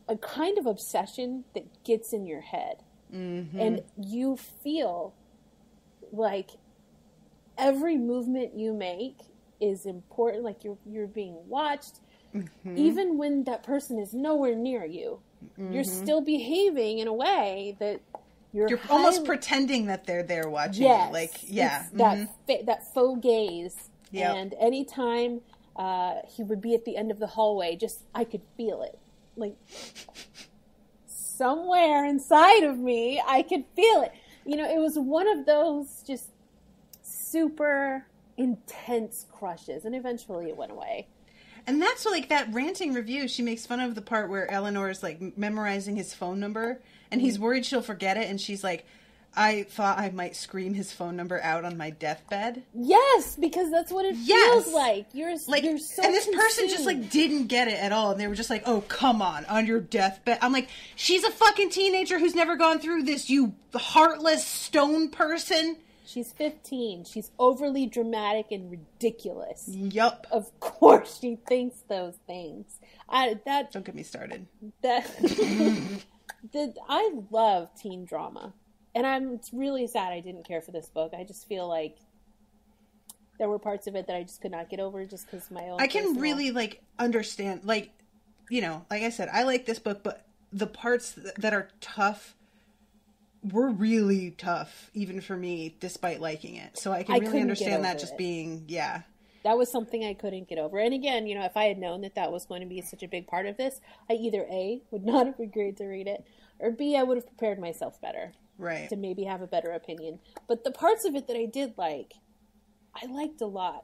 a kind of obsession that gets in your head. Mm-hmm. And you feel like every movement you make is important, like you're being watched. Mm-hmm. Even when that person is nowhere near you, you're still behaving in a way that you're almost pretending that they're there watching you. Like, yeah. That faux gaze. Yep. And anytime he would be at the end of the hallway, I could feel it. Like, somewhere inside of me, I could feel it. You know, it was one of those just super intense crushes. And eventually it went away. And that's like that ranting review. She makes fun of the part where Eleanor is like memorizing his phone number and he's worried she'll forget it. And she's like, I thought I might scream his phone number out on my deathbed. Yes, because that's what it feels like. You're so and this person just like didn't get it at all. And they were just like, oh, come on your deathbed. I'm like, she's a fucking teenager who's never gone through this, you heartless stone person. She's 15. She's overly dramatic and ridiculous. Yup. Of course she thinks those things. Don't get me started. I love teen drama. And I'm really sad I didn't care for this book. I just feel like there were parts of it that I just could not get over just because my own... I can really, like, understand, like, you know, like I said, I like this book, but the parts that are tough were really tough, even for me, despite liking it. So I can really understand that just being, yeah. That was something I couldn't get over. And again, you know, if I had known that was going to be such a big part of this, I either A, would not have agreed to read it, or B, I would have prepared myself better. Right. To maybe have a better opinion. But the parts of it that I did like, I liked a lot.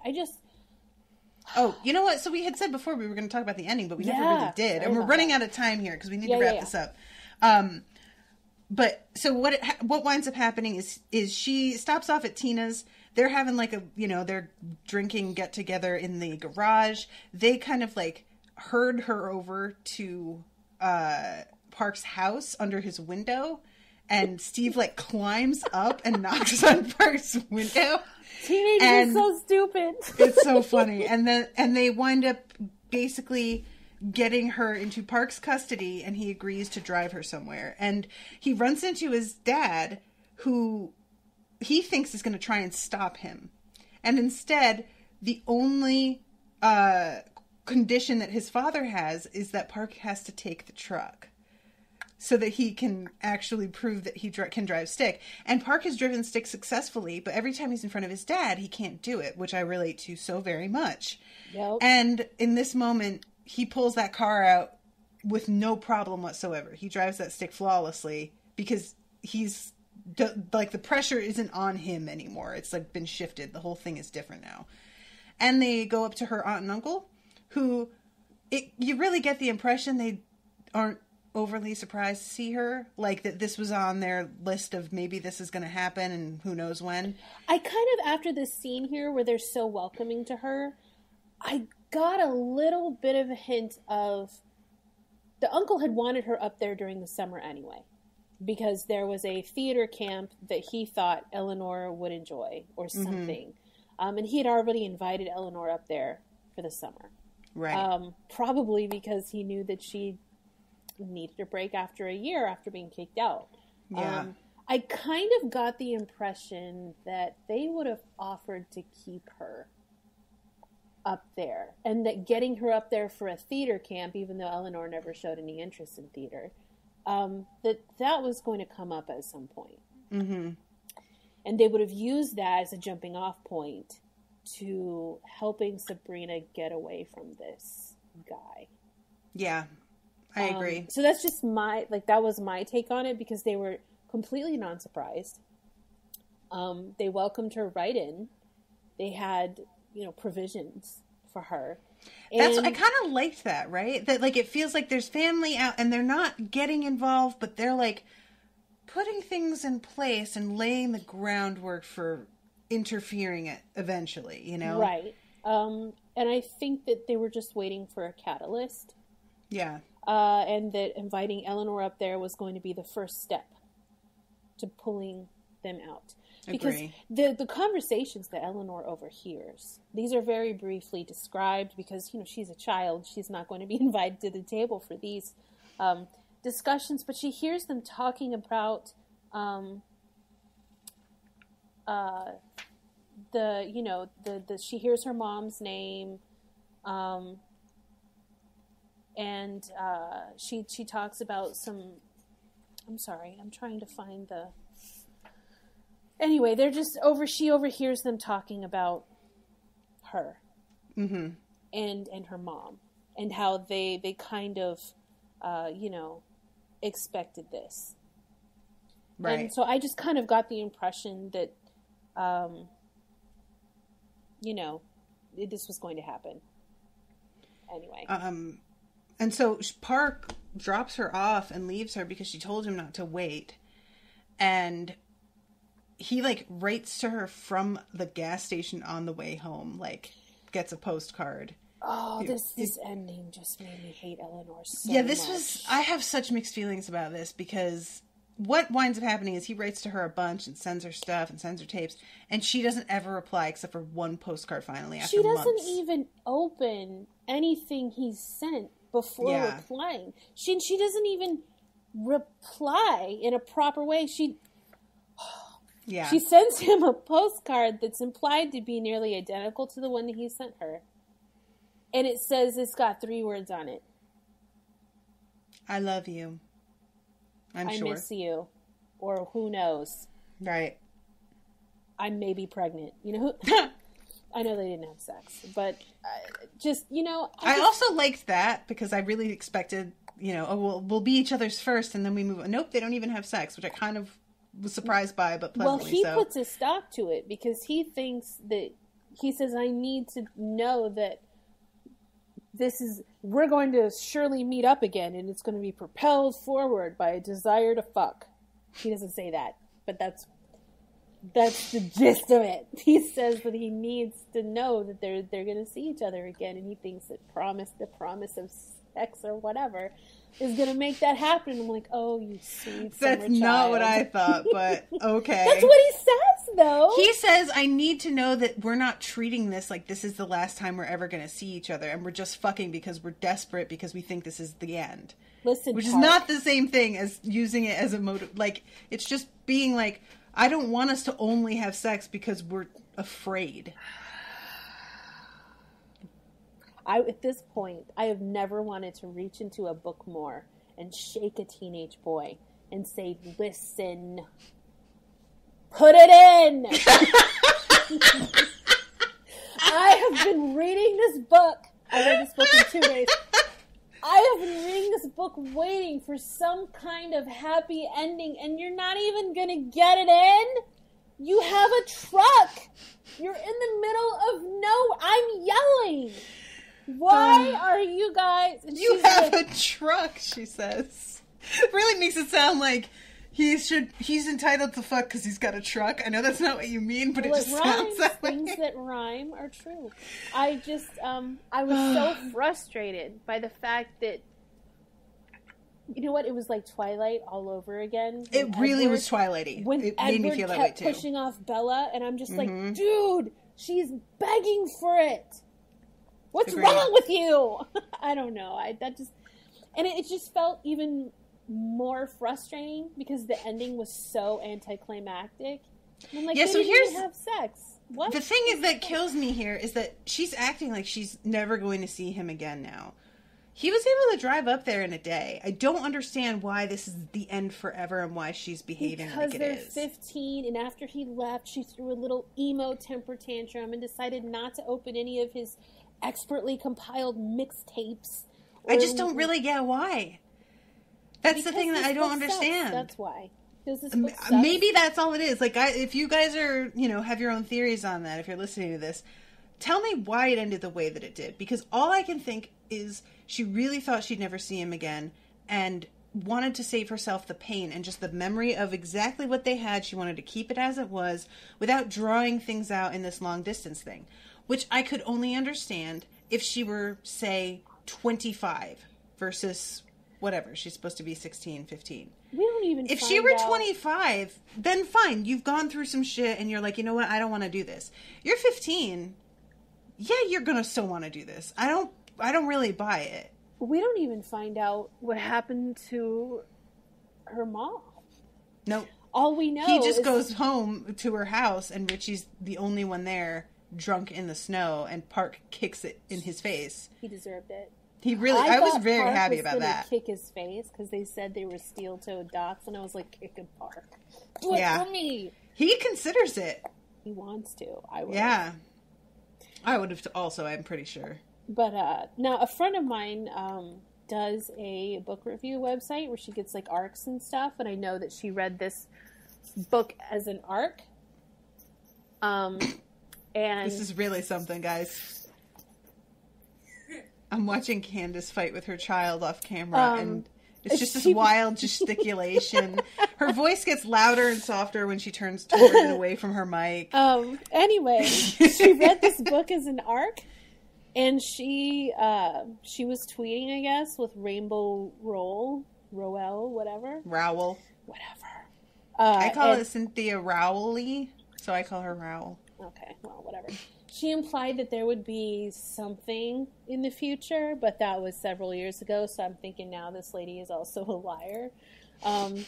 Oh, you know what? So we had said before we were going to talk about the ending, but we never really did. And we're running out of time here because we need to wrap this up. But so what winds up happening is she stops off at Tina's. They're having like they're drinking get together in the garage. They kind of like herd her over to Park's house under his window. And Steve like climbs up and knocks on Park's window. Teenagers are so stupid. It's so funny. And they wind up basically getting her into Park's custody, and he agrees to drive her somewhere. And he runs into his dad, who he thinks is going to try and stop him. And instead, the only condition that his father has is that Park has to take the truck, so that he can actually prove that he can drive stick. And Park has driven stick successfully, but every time he's in front of his dad, he can't do it, which I relate to so very much. Yep. And in this moment, he pulls that car out with no problem whatsoever. He drives that stick flawlessly because he's like, the pressure isn't on him anymore. It's like been shifted. The whole thing is different now. And they go up to her aunt and uncle, who you really get the impression they aren't overly surprised to see her, like that this was on their list of maybe this is going to happen and who knows when. I kind of, after this scene here where they're so welcoming to her, I got a little bit of a hint of the uncle had wanted her up there during the summer anyway, because there was a theater camp that he thought Eleanor would enjoy or something. And he had already invited Eleanor up there for the summer. Right. Probably because he knew that she needed a break after a year after being kicked out. Yeah. I kind of got the impression that they would have offered to keep her up there, and that getting her up there for a theater camp, even though Eleanor never showed any interest in theater, that was going to come up at some point. Mm-hmm. And they would have used that as a jumping off point to helping Sabrina get away from this guy. Yeah, I agree. So that's just that was my take on it, because they were completely non-surprised. They welcomed her right in. They had, provisions for her. And I kind of liked that, right? That, like, it feels like there's family out and they're not getting involved, but they're, like, putting things in place and laying the groundwork for interfering it eventually, Right. And I think that they were just waiting for a catalyst. Yeah. And that inviting Eleanor up there was going to be the first step to pulling them out. Because Agree. the conversations that Eleanor overhears, these are very briefly described because, she's a child. She's not going to be invited to the table for these discussions, but she hears them talking about she hears her mom's name, and she talks about some. I'm sorry, I'm trying to find the. Anyway, they're just she overhears them talking about her, Mm-hmm. and her mom, and how they kind of, expected this. Right. And so I just kind of got the impression that, this was going to happen. Anyway. And so Park drops her off and leaves her because she told him not to wait. And he, like, writes to her from the gas station on the way home, like, gets a postcard. Oh, this ending just made me hate Eleanor so much. I have such mixed feelings about this, because what winds up happening is he writes to her a bunch and sends her stuff and sends her tapes, and she doesn't ever reply except for one postcard finally after months. She doesn't even open anything he's sent before replying. She doesn't even reply in a proper way. She sends him a postcard that's implied to be nearly identical to the one that he sent her. And it says it's got 3 words on it. I love you. I miss you. Or who knows. Right. I may be pregnant. I know they didn't have sex. But I also liked that, because I really expected, we'll be each other's first and then we move on. Nope, they don't even have sex, which I kind of was surprised by, but pleasantly so. Well, he puts a stop to it because he thinks that, he says, I need to know that we're going to surely meet up again, and it's going to be propelled forward by a desire to fuck. He doesn't say that, but that's the gist of it. He says that he needs to know that they're going to see each other again, and he thinks that the promise of sex or whatever is going to make that happen. I'm like, oh, you sweet summer That's not child. what I thought, but okay. That's what he says, though. He says, I need to know that we're not treating this like this is the last time we're ever going to see each other, and we're just fucking because we're desperate because we think this is the end. Listen, which is not the same thing as using it as a motive. Like, it's just being like, I don't want us to only have sex because we're afraid. At this point, I have never wanted to reach into a book more and shake a teenage boy and say, listen, put it in. I have been reading this book. I read this book in 2 days. I have been reading this book waiting for some kind of happy ending, and you're not even going to get it in? You have a truck. You're in the middle of I'm yelling. Why are you guys... You have a truck, she says. It really makes it sound like he's entitled to fuck because he's got a truck. I know that's not what you mean, but Well, it just sounds that way. Things that rhyme are true. I just, I was so frustrated by the fact that, you know what, it was like Twilight all over again. It really was Twilight-y. When it Edward made me feel that way kept too. pushing off Bella, and I'm just like, dude, she's begging for it. What's wrong with you? I don't know. And it just felt even more frustrating because the ending was so anticlimactic. I'm like, so here's even have sex. What? The thing is that kills me here is that she's acting like she's never going to see him again now. He was able to drive up there in a day. I don't understand why this is the end forever and why she's behaving like it is. Because they're 15, and after he left, she threw a little emo temper tantrum and decided not to open any of his expertly compiled mixtapes. I just don't really get why. That's the thing that I don't understand. Sucks. That's why. Maybe that's all it is. Like, if you guys are, have your own theories on that, if you're listening to this, tell me why it ended the way that it did. Because all I can think is she really thought she'd never see him again and wanted to save herself the pain and just the memory of exactly what they had. She wanted to keep it as it was without drawing things out in this long distance thing, which I could only understand if she were, say, 25 versus whatever. She's supposed to be 16, 15. We don't even If she were 25, then fine. You've gone through some shit and you're like, you know what? I don't want to do this. You're 15. Yeah, you're going to still want to do this. I don't really buy it. We don't even find out what happened to her mom. Nope. All we know he just goes home to her house and Richie's the only one there, drunk in the snow, and Park kicks it in his face. He deserved it. I was very happy about that. Kick his face because they said they were steel-toed dots, and I was like, kick him, Park. Do it for me. He considers it. He wants to. I would. Yeah. I would have also, I'm pretty sure. But now a friend of mine does a book review website where she gets like arcs and stuff, and I know that she read this book as an arc. And this is really something, guys. I'm watching Candace fight with her child off camera, and it's just this wild gesticulation. Her voice gets louder and softer when she turns toward and away from her mic. Anyway, she read this book as an arc, and she was tweeting, I guess, with Rainbow Rowell, whatever. Rowell. Whatever. I call it Cynthia Rowley, so I call her Rowell. Okay, well, whatever. She implied that there would be something in the future, but that was several years ago, so I'm thinking now this lady is also a liar. And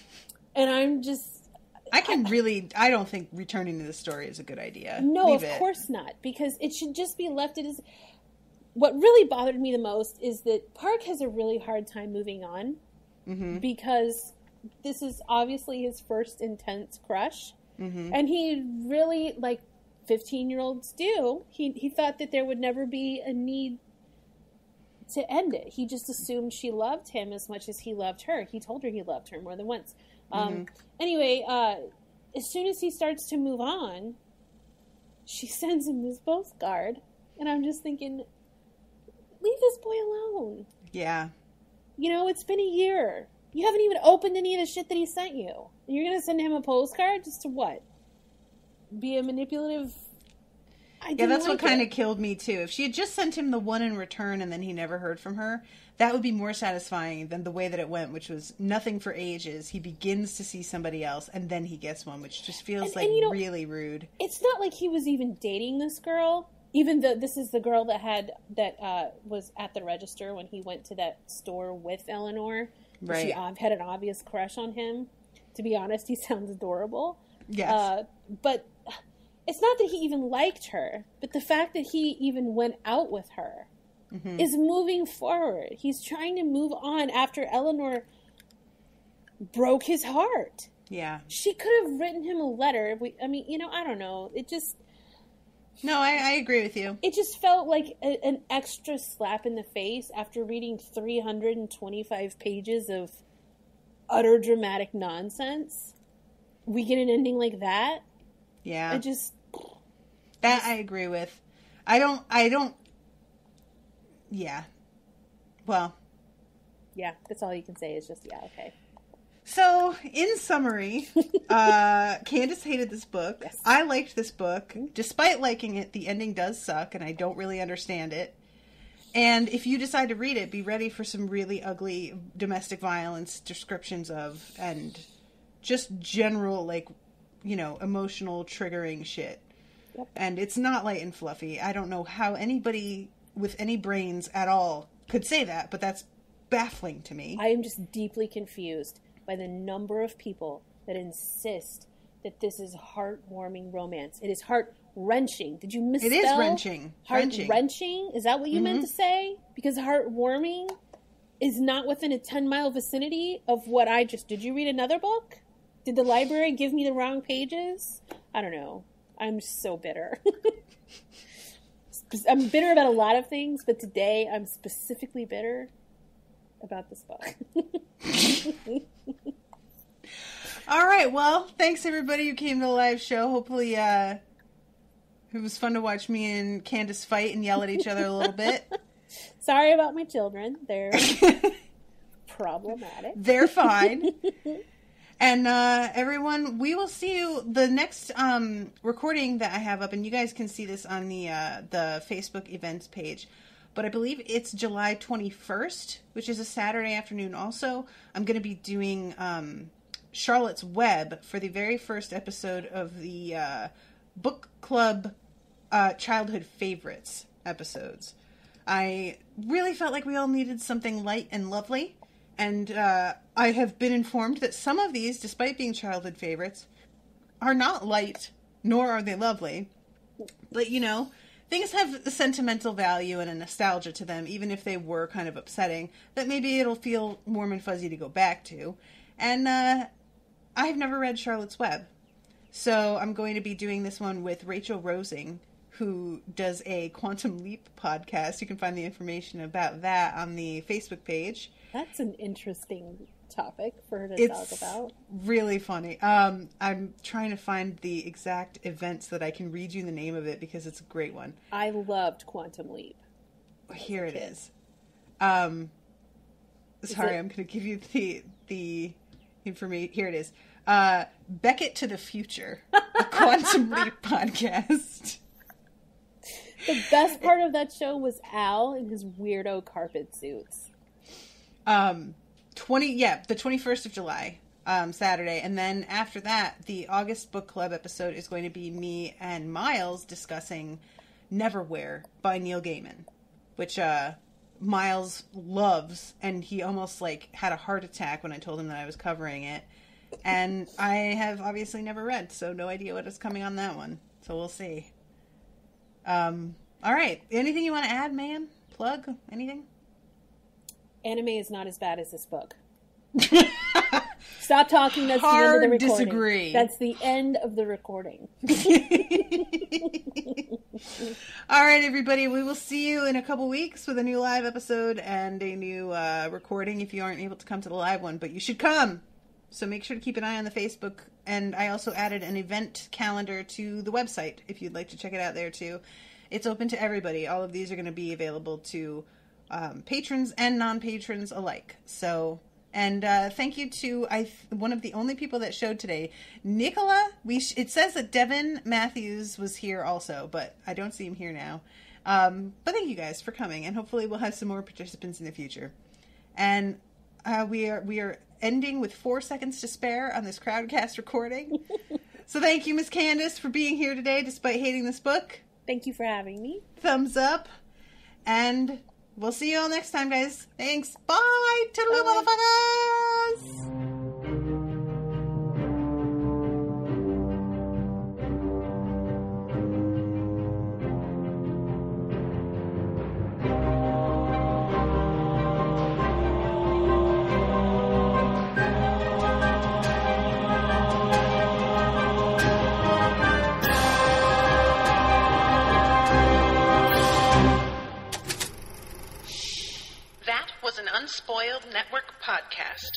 I'm just... I don't think returning to the story is a good idea. No, of course not, because it should just be left as... What really bothered me the most is that Park has a really hard time moving on, because this is obviously his first intense crush, and he really, 15-year-olds do. He thought that there would never be a need to end it. He just assumed she loved him as much as he loved her. He told her he loved her more than once. Anyway, as soon as he starts to move on, she sends him this postcard, and I'm just thinking, leave this boy alone. Yeah. It's been a year. You haven't even opened any of the shit that he sent you. And you're going to send him a postcard just to what? Be a manipulative... Yeah, that's what kind of killed me too. If she had just sent him the one in return and then he never heard from her, that would be more satisfying than the way that it went, which was nothing for ages. He begins to see somebody else and then he gets one, which just feels really rude. It's not like he was even dating this girl. Even though this is the girl that was at the register when he went to that store with Eleanor. Right. She had an obvious crush on him. To be honest, he sounds adorable. Yes. But it's not that he even liked her, but the fact that he even went out with her is moving forward. He's trying to move on after Eleanor broke his heart. Yeah. She could have written him a letter. I don't know. It just... No, I agree with you. It just felt like an extra slap in the face after reading 325 pages of utter dramatic nonsense. We get an ending like that. Yeah. That I agree with. I don't. Yeah. Well. Yeah, that's all you can say is just, yeah, okay. So, in summary, Candace hated this book. Yes. I liked this book. Despite liking it, the ending does suck, and I don't really understand it. And if you decide to read it, be ready for some really ugly domestic violence descriptions of, and just general, like, you know, emotional triggering shit. Yep. And it's not light and fluffy. I don't know how anybody with any brains at all could say that, but that's baffling to me. I am just deeply confused by the number of people that insist that this is heartwarming romance. It is heart-wrenching. Did you misspell? It is wrenching. Heart-wrenching? Is that what you meant to say? Because heartwarming is not within a 10-mile vicinity of what I just... Did you read another book? Did the library give me the wrong pages? I don't know. I'm so bitter. I'm bitter about a lot of things, but today I'm specifically bitter about this book. All right, well, thanks everybody who came to the live show. Hopefully it was fun to watch me and Candace fight and yell at each other a little bit. Sorry about my children. They're problematic. They're fine. And everyone, we will see you the next recording that I have up, and you guys can see this on the Facebook events page. But I believe it's July 21st, which is a Saturday afternoon also. I'm going to be doing Charlotte's Web for the very first episode of the book club childhood favorites episodes. I really felt like we all needed something light and lovely. And I have been informed that some of these, despite being childhood favorites, are not light, nor are they lovely. But, you know, things have a sentimental value and a nostalgia to them, even if they were kind of upsetting, that maybe it'll feel warm and fuzzy to go back to. And I've never read Charlotte's Web. So I'm going to be doing this one with Rachel Rosing, who does a Quantum Leap podcast. You can find the information about that on the Facebook page. That's an interesting topic for her to talk about. It's really funny. I'm trying to find the exact events that I can read you the name of it because it's a great one. I loved Quantum Leap. Here it is. Sorry, I'm going to give you the information. Here it is. Beckett to the Future, a Quantum Leap podcast. The best part of that show was Al in his weirdo carpet suits. The 21st of July, Saturday. And then after that, the August book club episode is going to be me and Miles discussing Neverwhere by Neil Gaiman, which, Miles loves, and he almost, like, had a heart attack when I told him that I was covering it. And I have obviously never read, so no idea what is coming on that one. So we'll see. All right. Anything you want to add, ma'am? Plug? Anything? Anime is not as bad as this book. Stop talking. That's the end of the recording. Disagree. That's the end of the recording. All right, everybody. We will see you in a couple weeks with a new live episode and a new recording if you aren't able to come to the live one. But you should come. So make sure to keep an eye on the Facebook. And I also added an event calendar to the website if you'd like to check it out there too. It's open to everybody. All of these are going to be available to patrons and non-patrons alike. So, and thank you to one of the only people that showed today, Nicola. It says that Devin Matthews was here also, but I don't see him here now. But thank you guys for coming, and hopefully we'll have some more participants in the future. And we are ending with 4 seconds to spare on this Crowdcast recording. So thank you, Miss Candace, for being here today, despite hating this book. Thank you for having me. Thumbs up, and we'll see you all next time, guys. Thanks. Bye. Toodaloo, motherfuckers. That was an Unspoiled Network podcast.